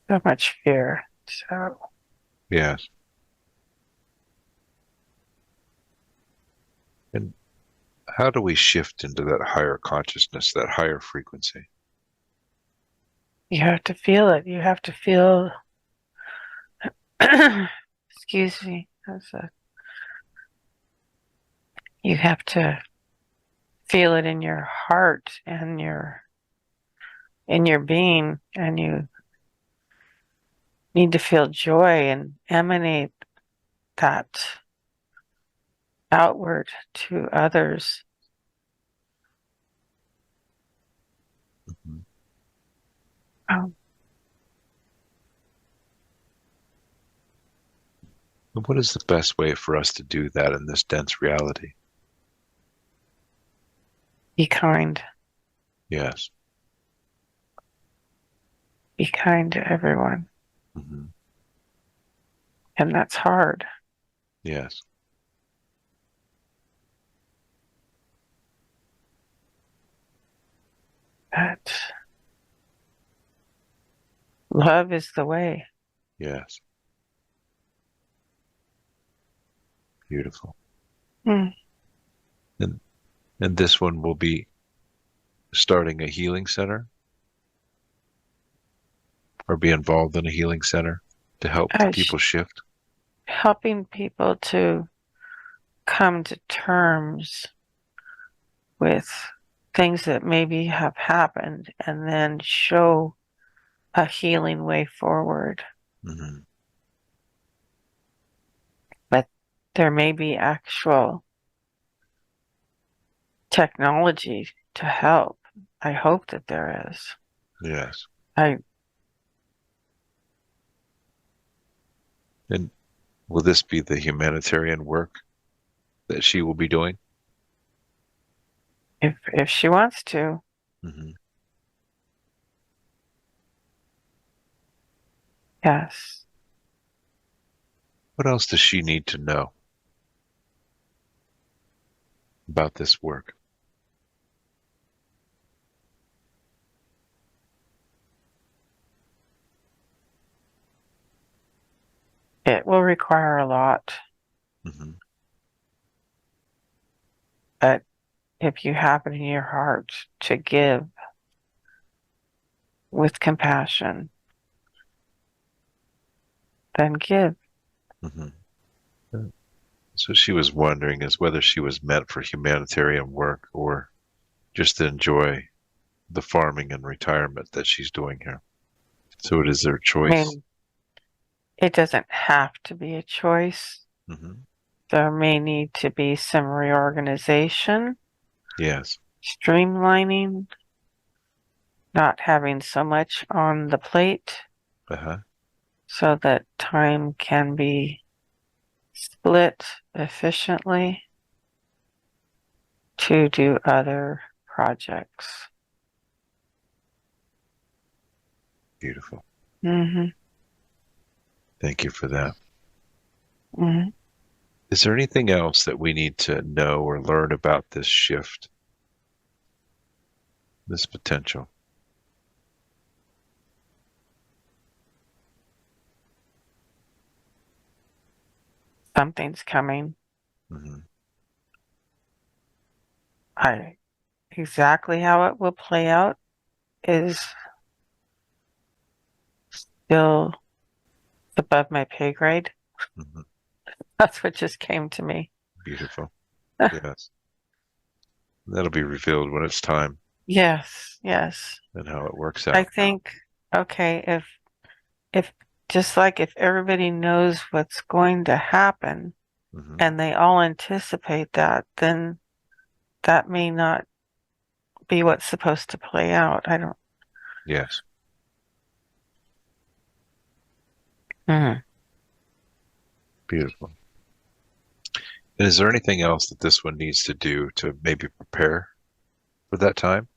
So much fear. So Yes. And how do we shift into that higher consciousness, that higher frequency? you have to feel it. You have to feel, excuse me, you have to feel it in your heart and in your being, and you need to feel joy and emanate that outward to others. Mm-hmm. Um, And what is the best way for us to do that in this dense reality? be kind. Yes. Be kind to everyone. Mm-hmm. And that's hard. Yes. But love is the way. Yes. Beautiful. Mm. And this one will be starting a healing center or be involved in a healing center to help the people shift. Helping people to come to terms with things that maybe have happened and then show a healing way forward. Mm-hmm. But there may be actual technology to help. I hope that there is. Yes. I And will this be the humanitarian work that she will be doing? if she wants to, Hmm. yes. What else does she need to know about this work? It will require a lot, Hmm. but if you have it in your heart to give with compassion, then give. Hmm. So she was wondering is whether she was meant for humanitarian work or just to enjoy the farming and retirement that she's doing here. So it is their I choice. mean, it doesn't have to be a choice. Hmm. There may need to be some reorganization, Yes. streamlining, not having so much on the plate Uh-huh. so that time can be split efficiently to do other projects. Beautiful. Hmm. Thank you for that. Hmm. Is there anything else that we need to know or learn about this shift, this potential? Something's coming. Hmm. I exactly how it will play out is still above my pay grade. Hmm. That's what just came to me. Beautiful. Yes. That'll be revealed when it's time Yes, yes. and how it works I out. think, okay, if just like if everybody knows what's going to happen Hmm. and they all anticipate that, then that may not be what's supposed to play out. I don't. Yes. Mhm. Beautiful. And is there anything else that this one needs to do to maybe prepare for that time?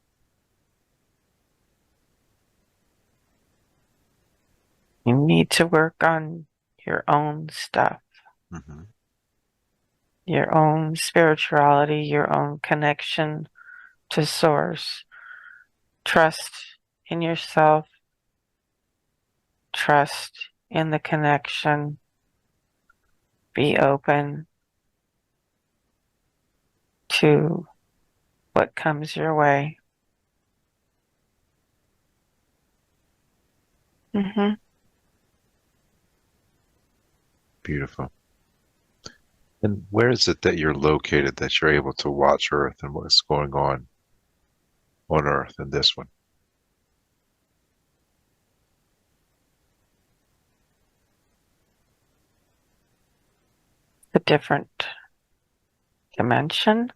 You need to work on your own stuff, Hmm. your own spirituality, your own connection to source. Trust in yourself, trust in the connection, be open to what comes your way. Hmm. Beautiful. And where is it that you're located that you're able to watch Earth and what's going on Earth in this one? A different dimension.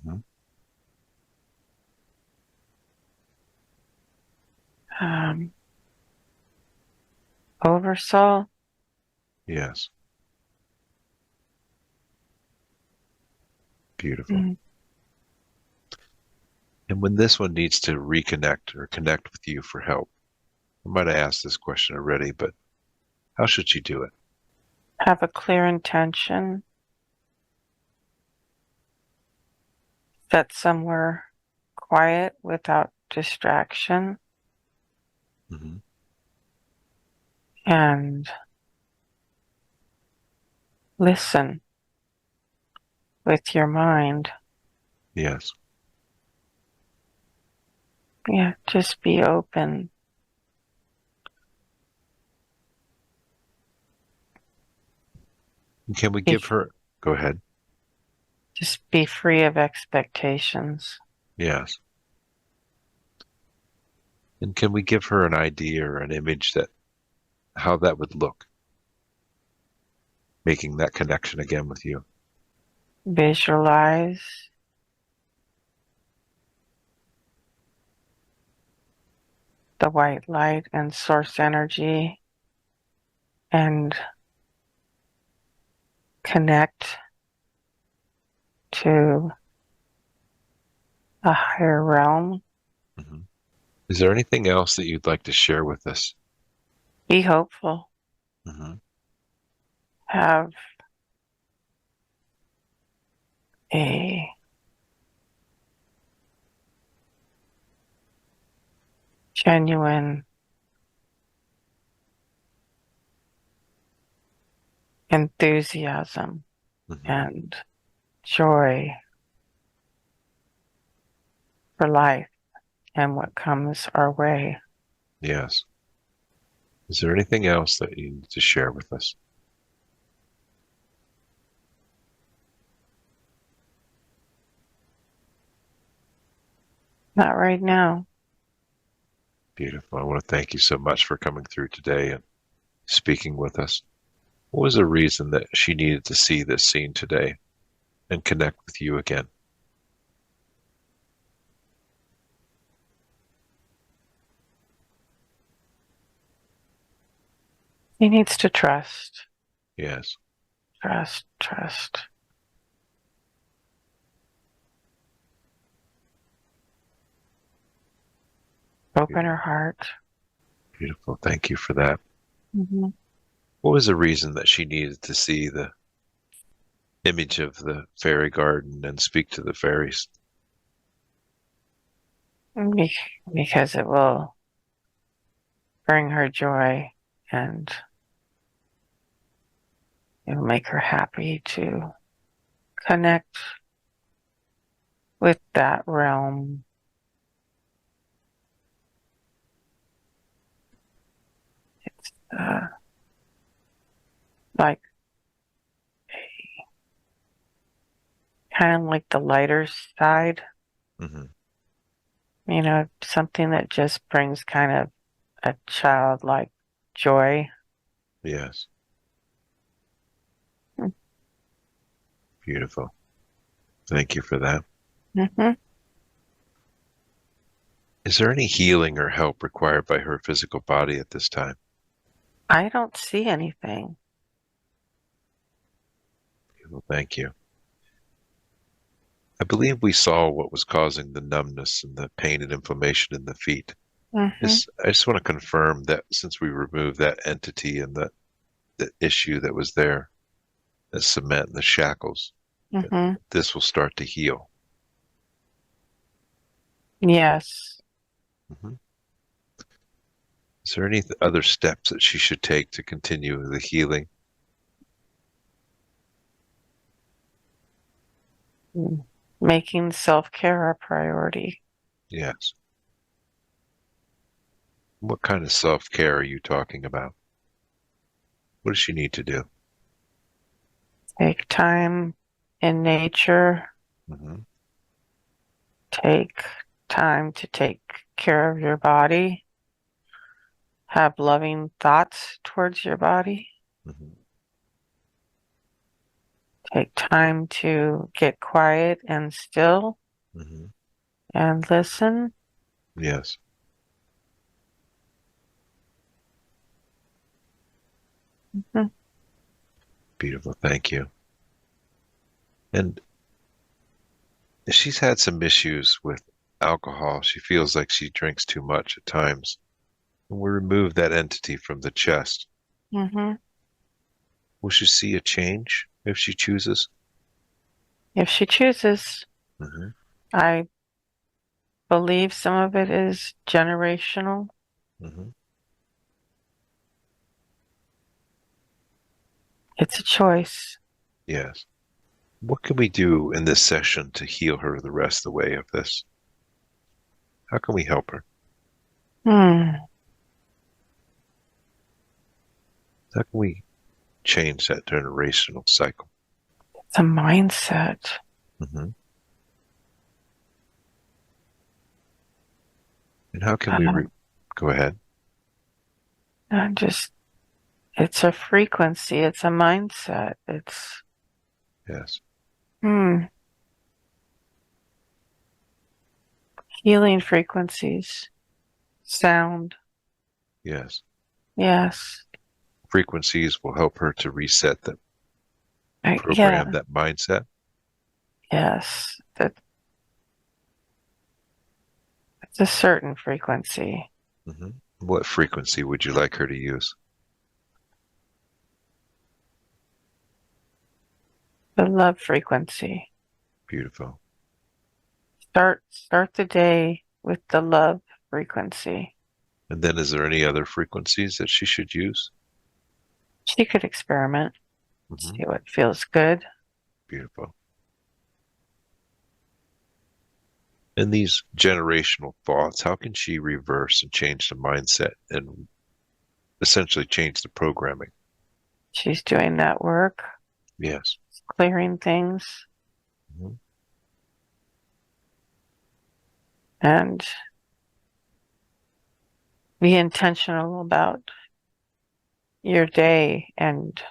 Hmm. Um, Oversoul. Yes. Beautiful. Mm. And when this one needs to reconnect or connect with you for help, I might have asked this question already, but how should she do it? Have a clear intention. Set somewhere quiet without distraction Hmm. and listen with your mind. Yes. Yeah, just be open. And can we Be, give her, go ahead. just be free of expectations. Yes. And can we give her an idea or an image that how that would look, making that connection again with you? Visualize the white light and source energy and connect to a higher realm. Mhm. Is there anything else that you'd like to share with us? Be hopeful. Mm-hmm. Have a genuine enthusiasm Mm-hmm. and joy for life and what comes our way. Yes. Is there anything else that you need to share with us? Not right now. Beautiful. I want to thank you so much for coming through today and speaking with us. What was the reason that she needed to see this scene today and connect with you again? He needs to trust. Yes. Trust. Open her heart. Beautiful. Thank you for that. Mm-hmm. What was the reason that she needed to see the image of the fairy garden and speak to the fairies? Because it will bring her joy and it will make her happy to connect with that realm. It's like kind of like the lighter side, Mm-hmm. something that just brings kind of a childlike joy. Yes. Mm-hmm. Beautiful. Thank you for that. Is there any healing or help required by her physical body at this time? I don't see anything. Well, thank you. I believe we saw what was causing the numbness and the pain and inflammation in the feet. Mm-hmm. I just want to confirm that since we removed that entity and the issue that was there, the cement and the shackles, that Mm-hmm. this will start to heal. Yes. Mm-hmm. Is there any other steps that she should take to continue the healing? Making self-care a priority. Yes. What kind of self-care are you talking about? What does she need to do? Take time in nature. Mm-hmm. Take time to take care of your body. Have loving thoughts towards your body. Mm-hmm. Take time to get quiet and still Mm-hmm. and listen. Yes. Mm-hmm. Beautiful. Thank you. And she's had some issues with alcohol. She feels like she drinks too much at times. And we remove that entity from the chest. Mm-hmm. Will she see a change if she chooses? If she chooses, Mm-hmm. I believe some of it is generational. Mm-hmm. It's a choice. Yes. What can we do in this session to heal her the rest of the way of this? How can we help her? Hmm. How can we change that generational cycle? It's a mindset. Mm-hmm. And how can we Um, go ahead? it's a frequency. It's a mindset. It's, Yes. hmm, healing frequencies. Sound. Yes. Yes. Frequencies will help her to reset the Yeah. program, that mindset. Yes. It's a certain frequency. Hmm. What frequency would you like her to use? The love frequency. Beautiful. Start the day with the love frequency. And then is there any other frequencies that she should use? She could experiment, Hmm. see what feels good. Beautiful. And these generational thoughts, how can she reverse and change the mindset and essentially change the programming? She's doing that work, Yes. clearing things, Hmm. and be intentional about your day and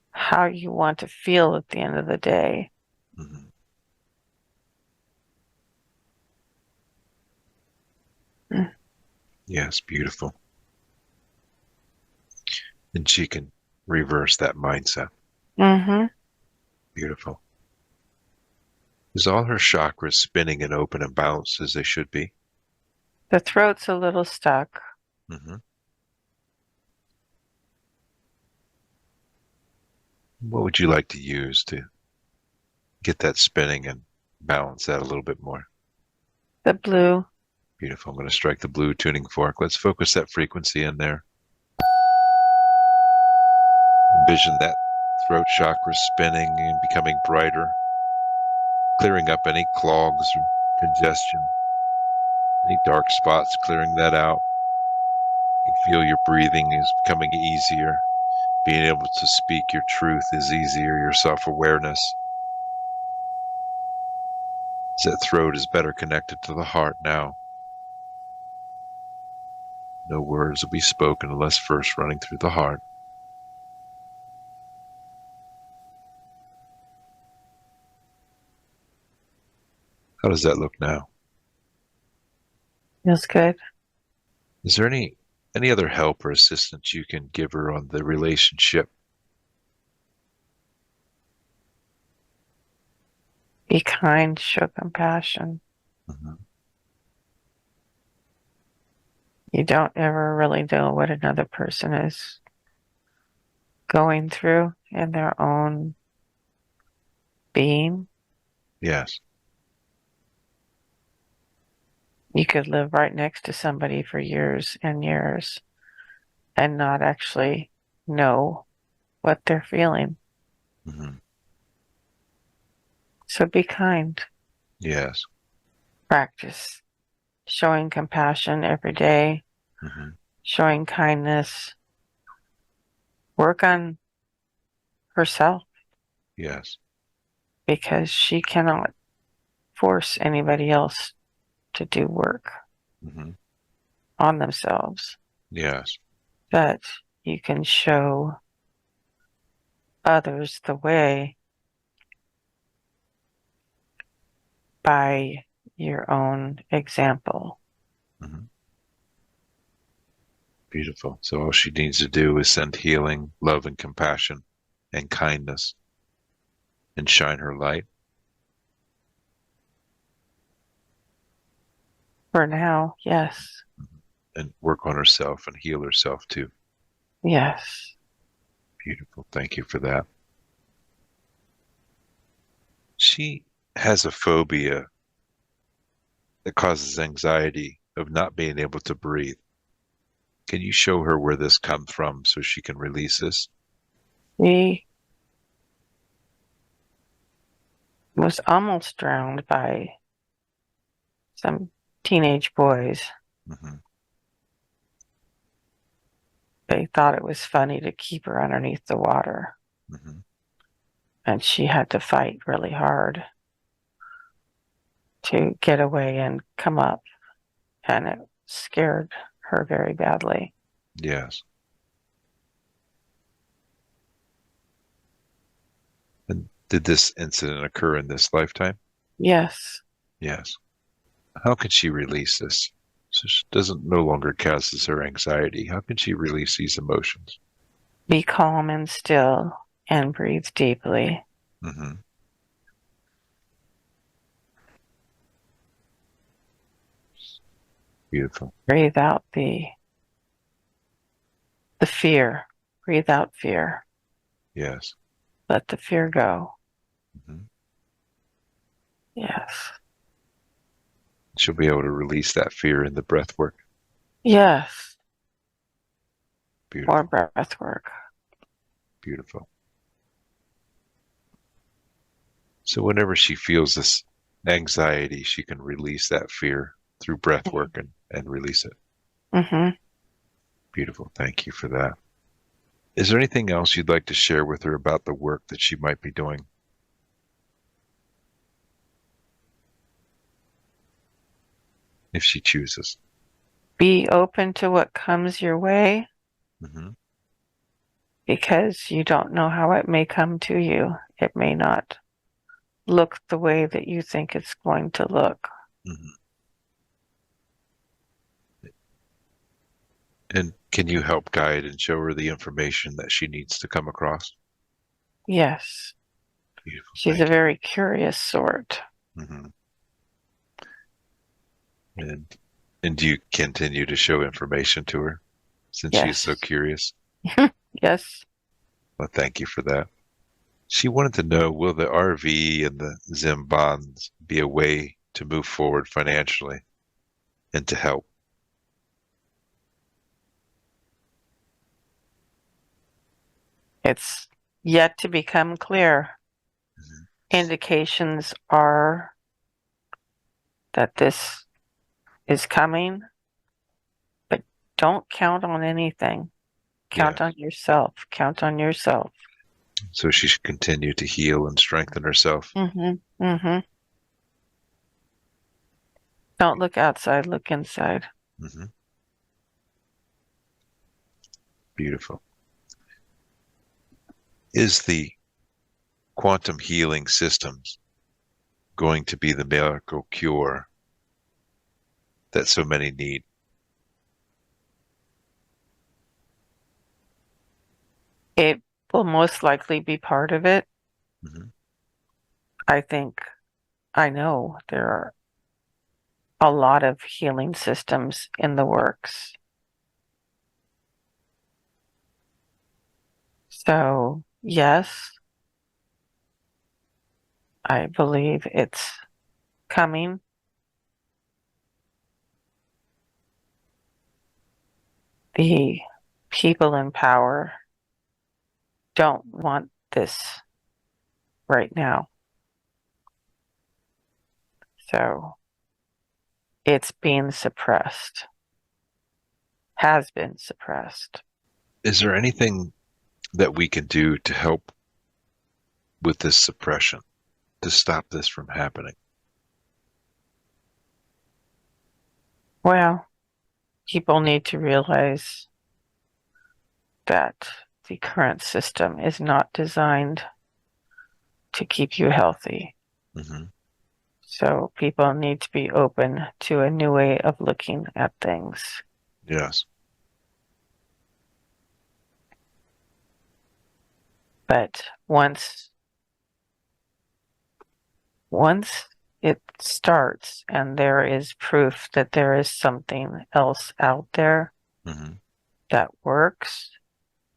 how you want to feel at the end of the day. Hmm. Yes, beautiful. And she can reverse that mindset. Mm-hmm. Beautiful. Is all her chakras spinning and open and balanced as they should be? The throat's a little stuck. Hmm. What would you like to use to get that spinning and balance that a little bit more? The blue. Beautiful. I'm going to strike the blue tuning fork. Let's focus that frequency in there. Envision that throat chakra spinning and becoming brighter, clearing up any clogs or congestion, any dark spots, clearing that out. You feel your breathing is becoming easier. Being able to speak your truth is easier. Your self-awareness, that throat is better connected to the heart now. No words will be spoken unless first running through the heart. How does that look now? Feels good. Is there any other help or assistance you can give her on the relationship? Be kind, show compassion. Mhm. You don't ever really know what another person is going through in their own being. Yes. You could live right next to somebody for years and years and not actually know what they're feeling. Hmm. So be kind. Yes. Practice showing compassion every day, Hmm. showing kindness. Work on herself Yes. because she cannot force anybody else to do work Hmm. on themselves. Yes. But you can show others the way by your own example. Hmm. Beautiful. So all she needs to do is send healing, love, and compassion and kindness and shine her light. For now, yes. And work on herself and heal herself too. Yes. Beautiful. Thank you for that. She has a phobia that causes anxiety of not being able to breathe. Can you show her where this comes from so she can release this? She was almost drowned by some teenage boys. Hmm. They thought it was funny to keep her underneath the water, Hmm. and she had to fight really hard to get away and come up, and it scared her very badly. Yes. And did this incident occur in this lifetime? Yes. Yes. How can she release this? So she doesn't no longer causes her anxiety. How can she release these emotions? Be calm and still and breathe deeply. Mm-hmm. Beautiful. Breathe out the fear. Breathe out fear. Yes. Let the fear go. Mm-hmm. Yes. She'll be able to release that fear in the breath work. Yes. More Beautiful. breath work. Beautiful. So whenever she feels this anxiety, she can release that fear through breath work and release it. Mm-hmm. Beautiful. Thank you for that. Is there anything else you'd like to share with her about the work that she might be doing? If she chooses. Be open to what comes your way Mm-hmm. because you don't know how it may come to you. It may not look the way that you think it's going to look. Mm-hmm. And can you help guide and show her the information that she needs to come across? Yes. Beautiful. She's a Thank very curious sort. you. Mm-hmm. And do you continue to show information to her since she's so Yes. curious? Yes. Well, thank you for that. She wanted to know, will the RV and the Zim bonds be a way to move forward financially and to help? It's yet to become clear. Mm-hmm. Indications are that this is coming, but don't count on anything. Count Yes. on yourself. Count on yourself. So she should continue to heal and strengthen herself. Mm-hmm. Mm-hmm. Don't look outside, look inside. Mm-hmm. Beautiful. Is the quantum healing systems going to be the miracle cure that so many need? It will most likely be part of it. Mm-hmm. I think I know there are a lot of healing systems in the works. So, yes, I believe it's coming. The people in power don't want this right now. So, it's being suppressed, has been suppressed. Is there anything that we can do to help with this suppression, to stop this from happening? Well, people need to realize that the current system is not designed to keep you healthy. Mm-hmm. So people need to be open to a new way of looking at things. Yes. But once it starts and there is proof that there is something else out there Mm-hmm. that works,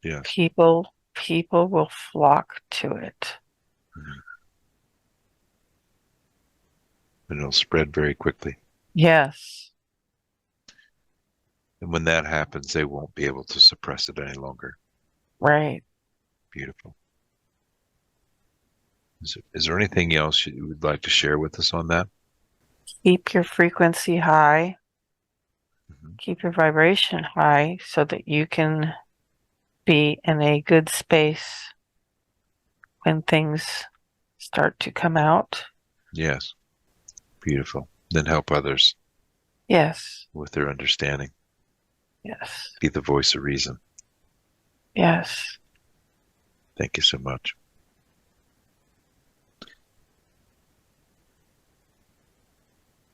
Yes. people will flock to it. Mm-hmm. And it'll spread very quickly. Yes. And when that happens, they won't be able to suppress it any longer. Right. Beautiful. Is there anything else you would like to share with us on that? Keep your frequency high. Mm-hmm. Keep your vibration high so that you can be in a good space when things start to come out. Yes. Beautiful. Then help others Yes. with their understanding. Yes. Be the voice of reason. Yes. Thank you so much.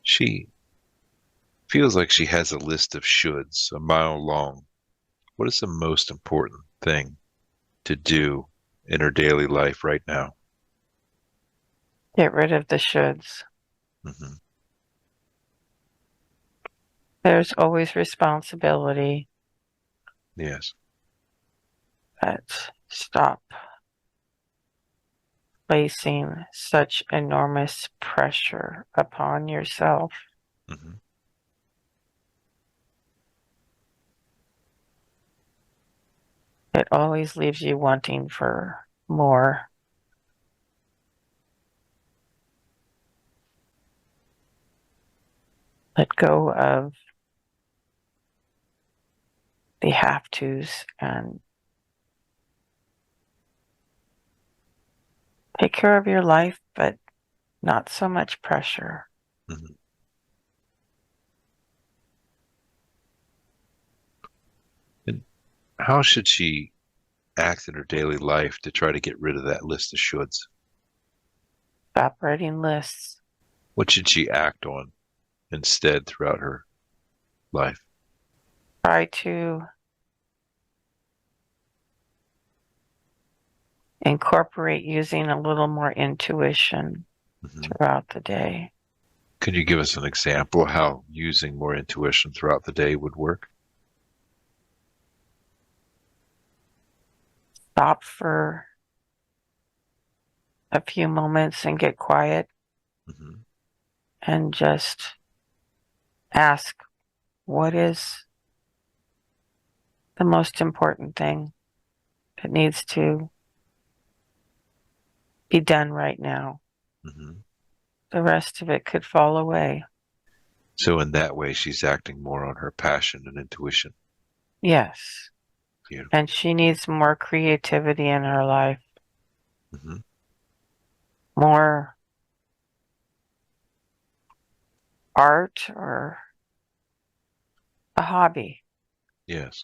She feels like she has a list of shoulds a mile long. What is the most important thing to do in her daily life right now? Get rid of the shoulds. Mm-hmm. There's always responsibility, Yes. but stop placing such enormous pressure upon yourself. Mm-hmm. It always leaves you wanting for more. Let go of the have tos and take care of your life, but not so much pressure. Mm-hmm. And how should she act in her daily life to try to get rid of that list of shoulds? Stop writing lists. What should she act on instead throughout her life? Try to incorporate using a little more intuition Mm-hmm. throughout the day. Can you give us an example of how using more intuition throughout the day would work? Stop for a few moments and get quiet Mm-hmm. and just ask, what is the most important thing that needs to be done right now? Mm-hmm. The rest of it could fall away. So in that way, she's acting more on her passion and intuition. Yes. Beautiful. And she needs more creativity in her life, Mm-hmm. more art or a hobby. Yes.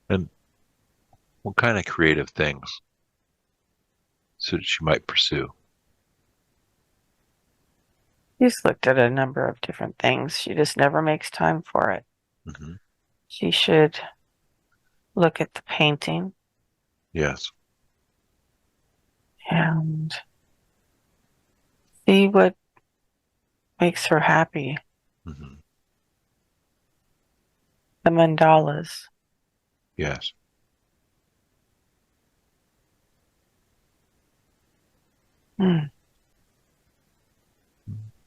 And what kind of creative things should she might pursue? She's looked at a number of different things. She just never makes time for it. Mm-hmm. She should look at the painting Yes. and see what makes her happy. Mm-hmm. The mandalas. Yes. Mm,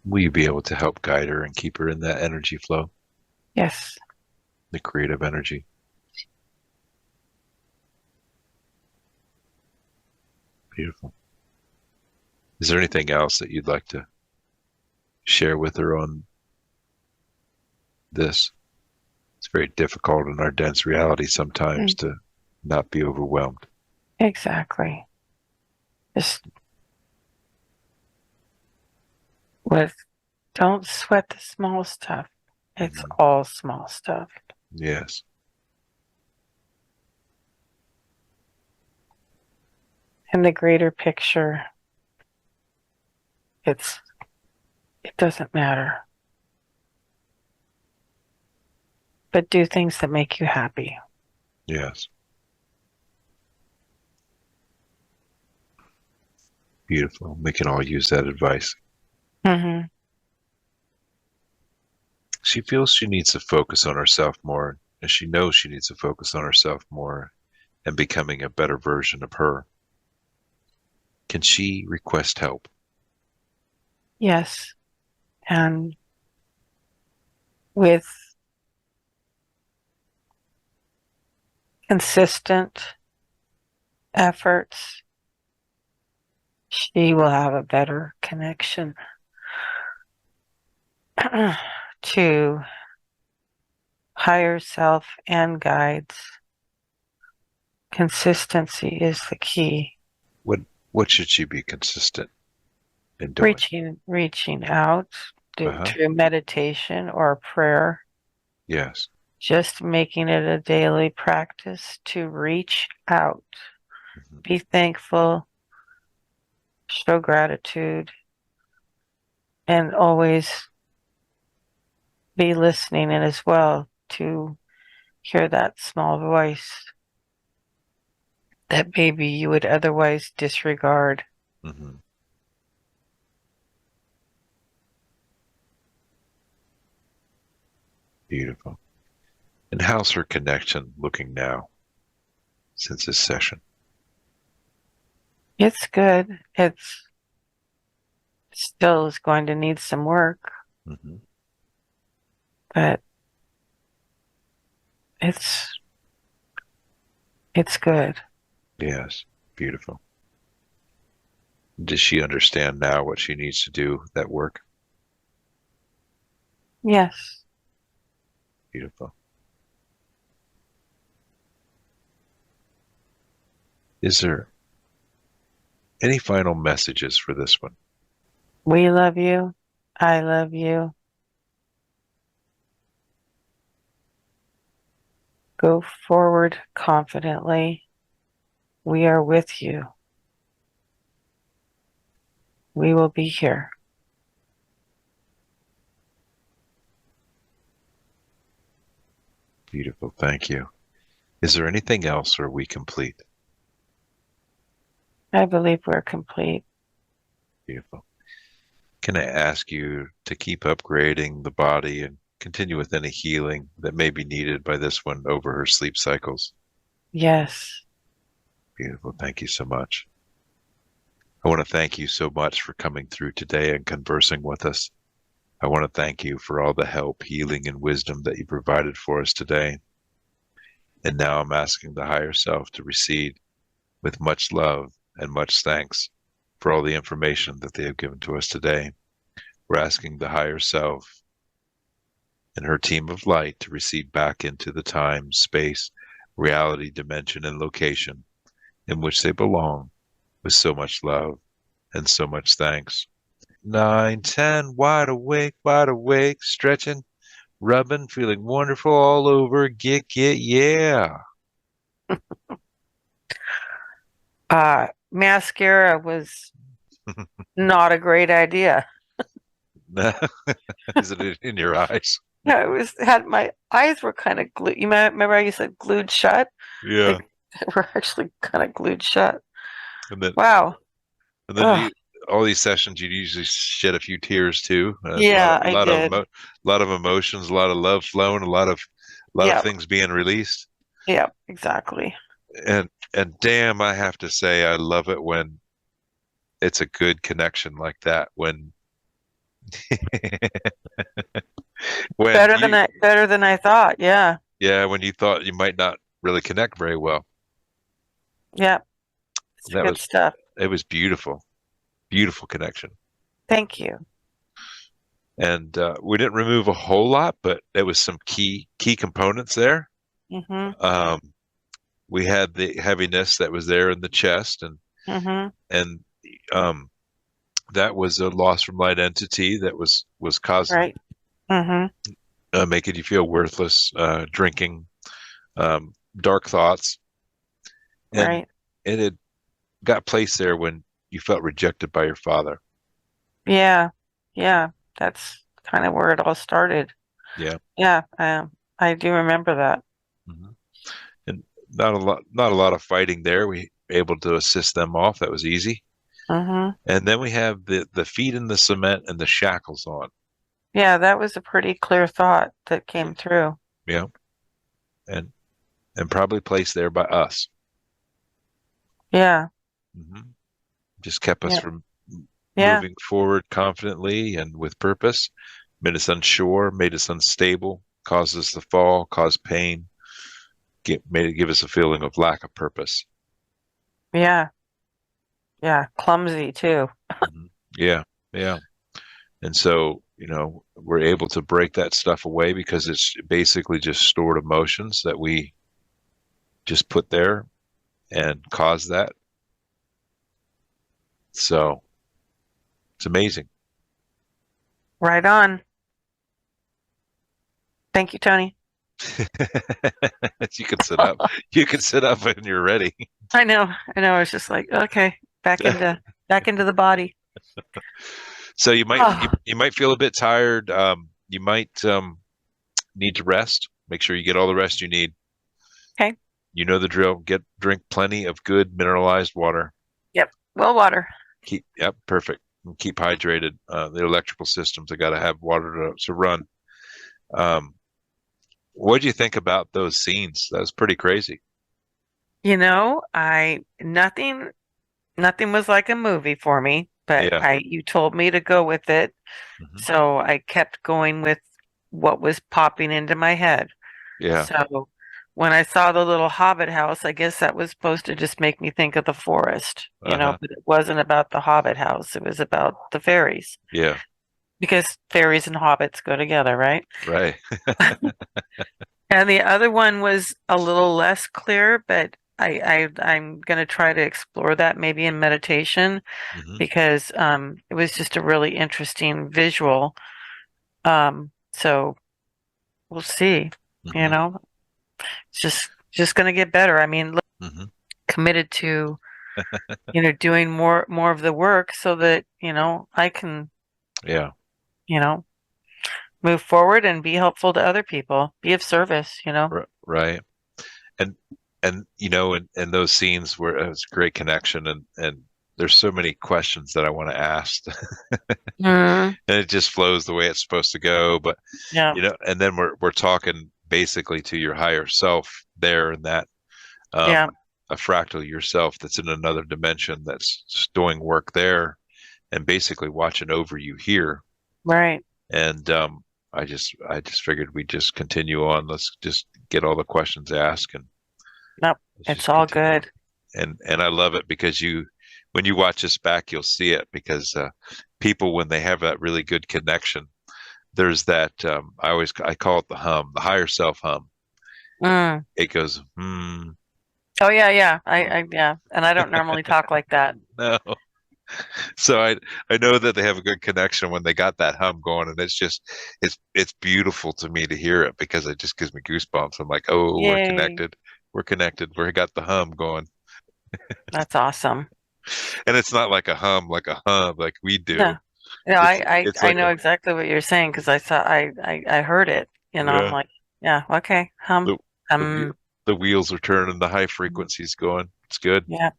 Will you be able to help guide her and keep her in that energy flow, yes. the creative energy? Beautiful. Is there anything else that you'd like to share with her on this? It's very difficult in our dense reality sometimes Mm, to not be overwhelmed. exactly. Just with, don't sweat the small stuff. It's Mhm. all small stuff. Yes. In the greater picture, it doesn't matter. But do things that make you happy. Yes. Beautiful. We can all use that advice. Mm-hmm. She feels she needs to focus on herself more, and she knows she needs to focus on herself more and becoming a better version of her. Can she request help? Yes. And with consistent efforts, she will have a better connection to higher self and guides. Consistency is the key. What should she be consistent in doing? Reaching out Uh-huh. through meditation or prayer, Yes. just making it a daily practice to reach out, Mhm. be thankful, show gratitude, and always be listening and as well to hear that small voice that maybe you would otherwise disregard. Hmm. Beautiful. And how's her connection looking now since this session? It's good. It's still is going to need some work, Hmm. but it's it's good. Yes. Beautiful. Does she understand now what she needs to do, that work? Yes. Beautiful. Is there any final messages for this one? We love you. I love you. Go forward confidently. We are with you. We will be here. Beautiful. Thank you. Is there anything else, or are we complete? I believe we're complete. Beautiful. Can I ask you to keep upgrading the body and continue with any healing that may be needed by this one over her sleep cycles? Yes. Beautiful. Thank you so much. I want to thank you so much for coming through today and conversing with us. I want to thank you for all the help, healing, and wisdom that you provided for us today. And now I'm asking the higher self to recede with much love and much thanks for all the information that they have given to us today. We're asking the higher self and her team of light to recede back into the time, space, reality, dimension, and location in which they belong with so much love and so much thanks. 9, 10, wide awake, stretching, rubbing, feeling wonderful all over. Yeah. Mascara was not a great idea. Is it in your eyes? No, it was had my eyes were kind of glued. You might remember you said glued shut? They Yeah. were actually kind of glued shut. And then, Wow. and then Ugh. all these sessions, you usually shed a few tears too. Yeah, I did. Lot of emotions, a lot of love flowing, a lot of Yep. things being released. Yep. Exactly. And damn, I have to say, I love it when it's a good connection like that. When you, Better than I thought. Yeah. yeah, when you thought you might not really connect very well. Yep. It's That good was, stuff. it was beautiful, beautiful connection. Thank you. And we didn't remove a whole lot, but there was some key components there. Mm-hmm. Um, we had the heaviness that was there in the chest, Mm-hmm. and um, that was a loss from light entity that was causing Right. Mm-hmm. making you feel worthless, drinking, dark thoughts, and Right. it had got placed there when you felt rejected by your father. Yeah. Yeah. That's kind of where it all started. Yeah. Yeah. I do remember that. Hmm. And not a lot of fighting there. We were able to assist them off. That was easy. Mm-hmm. And then we have the feet in the cement and the shackles on. Yeah, that was a pretty clear thought that Yeah. came through. Yeah. And probably placed there by us. Yeah. Hmm. Just kept us Yeah. from Yeah. moving forward confidently and with purpose. Made us unsure, made us unstable, caused us to fall, caused pain, made it give us a feeling of lack of purpose. Yeah. Yeah. Clumsy too. Hmm. Yeah, yeah. And so, we're able to break that stuff away because it's basically just stored emotions that we just put there and cause that. So it's amazing. Right on. Thank you, Tony. You can sit up. You can sit up when you're ready. I know. I know. I was just like, okay, back into the body. So you might Oh, you might feel a bit tired. You might need to rest. Make sure you get all the rest you need. okay. You know the drill. Drink plenty of good mineralized water. Yep. Well, water. Yep, perfect. And keep hydrated. The electrical systems have got to have water to run. Um, what do you think about those scenes? That was pretty crazy. I nothing was like a movie for me, but Yeah. you told me to go with it, Hmm. so I kept going with what was popping into my head. Yeah. So when I saw the little hobbit house, I guess that was supposed to just make me think of the forest, Uh-huh. but it wasn't about the hobbit house. It was about the fairies Yeah. because fairies and hobbits go together, right? Right. And the other one was a little less clear, but I'm going to try to explore that maybe in meditation Hmm. because it was just a really interesting visual. So we'll see. You Hmm. know, it's just going to get better. I mean, look, Hmm. committed to doing more of the work so that I can Yeah. you know move forward and be helpful to other people, be of service. Right. And and those scenes where it was a great connection, and there's so many questions that I want to ask, Mm, and it just flows the way it's supposed to go. But yeah, and then we're talking basically to your higher self there, and that yeah, a fractal yourself that's in another dimension that's just doing work there, and basically watching over you here. right. And I just figured we'd just continue on. Let's just get all the questions asked, and Nope, let's it's just all continue. good. And I love it because when you watch this back, you'll see it because people, when they have that really good connection, there's that I call it the hum, the higher self hum. Mm. It goes hmm. Oh yeah, yeah. Yeah, and I don't normally talk like that. No. So I know that they have a good connection when they got that hum going, and it's beautiful to me to hear it because it just gives me goosebumps. I'm like, oh, we're Yay, connected, we got the hum going, that's awesome. and it's not like a hum like we No, do. no, It's I it's I like know a exactly what you're saying because I heard it. I'm yeah. like, yeah, okay, The the wheel, um, the wheels are turning, the high frequencies going. It's good. yeah,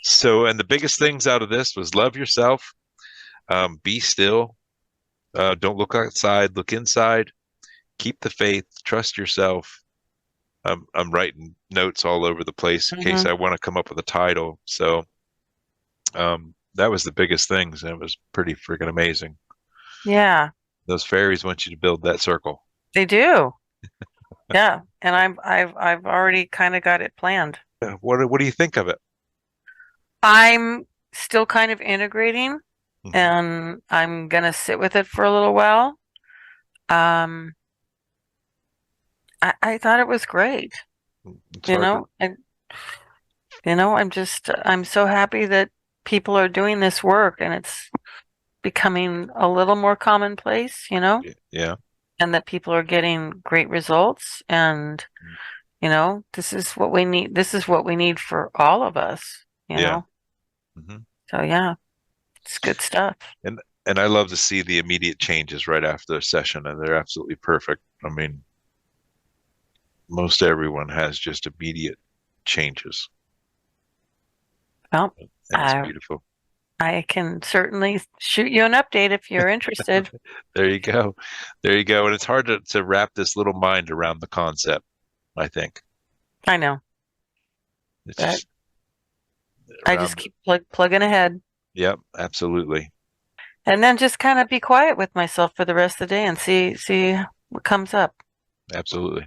So, and the biggest things out of this was love yourself, be still, don't look outside, look inside, keep the faith, trust yourself. I'm writing notes all over the place in case hmm I want to come up with a title. So, that was the biggest things, and it was pretty freaking amazing. yeah, Those fairies want you to build that circle. they do. Yeah, and I've already kind of got it planned. What do you think of it? I'm still kind of integrating, Hmm. and I'm gonna sit with it for a little while. Um, I thought it was great. It's You hard to, know, and I'm so happy that people are doing this work and it's becoming a little more commonplace, yeah, and that people are getting great results. And, this is what we need. This is what we need for all of us, you yeah. know? Hmm. So yeah, it's good stuff. And and I love to see the immediate changes right after a session, and they're absolutely perfect. I mean, most everyone has just immediate changes, Well, and it's I, beautiful. I can certainly shoot you an update if you're interested. There you go. There you go. And it's hard to wrap this little mind around the concept, I think. I know, It's but just I just around it. keep plugging ahead. Yep, absolutely. And then just kind of be quiet with myself for the rest of the day and see what comes up. Absolutely.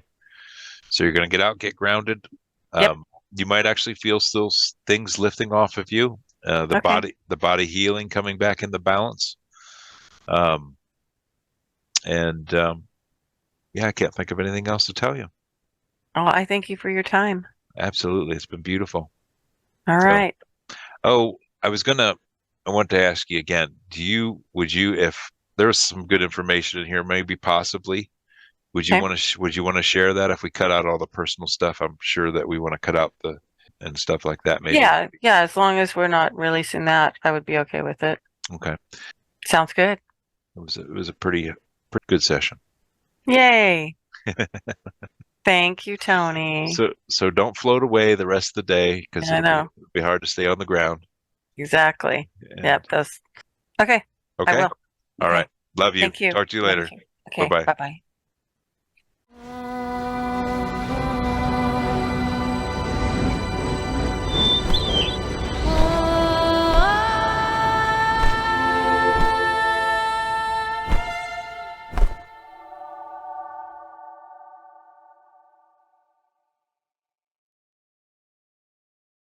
So you're going to get out, get grounded. Yep. You might actually feel still things lifting off of you. Okay. The body healing, coming back into balance. Um, and yeah, I can't think of anything else to tell you. Oh, I thank you for your time. Absolutely. It's been beautiful. All So, right. oh, I want to ask you again. Would you, if there's some good information in here, maybe possibly, Okay. would you want to share that if we cut out all the personal stuff? I'm sure that we want to cut out and stuff like that, maybe. Yeah, yeah, as long as we're not releasing that, I would be okay with it. Okay. Sounds good. It was a pretty good session. Yay. Thank you, Tony. So don't float away the rest of the day because I know. it'll be hard to stay on the ground. Exactly. And, Yep, that's okay. I okay. will. All Okay. right. Love you. Thank you. Talk to you Love later. you. Bye Okay. bye. Bye-bye.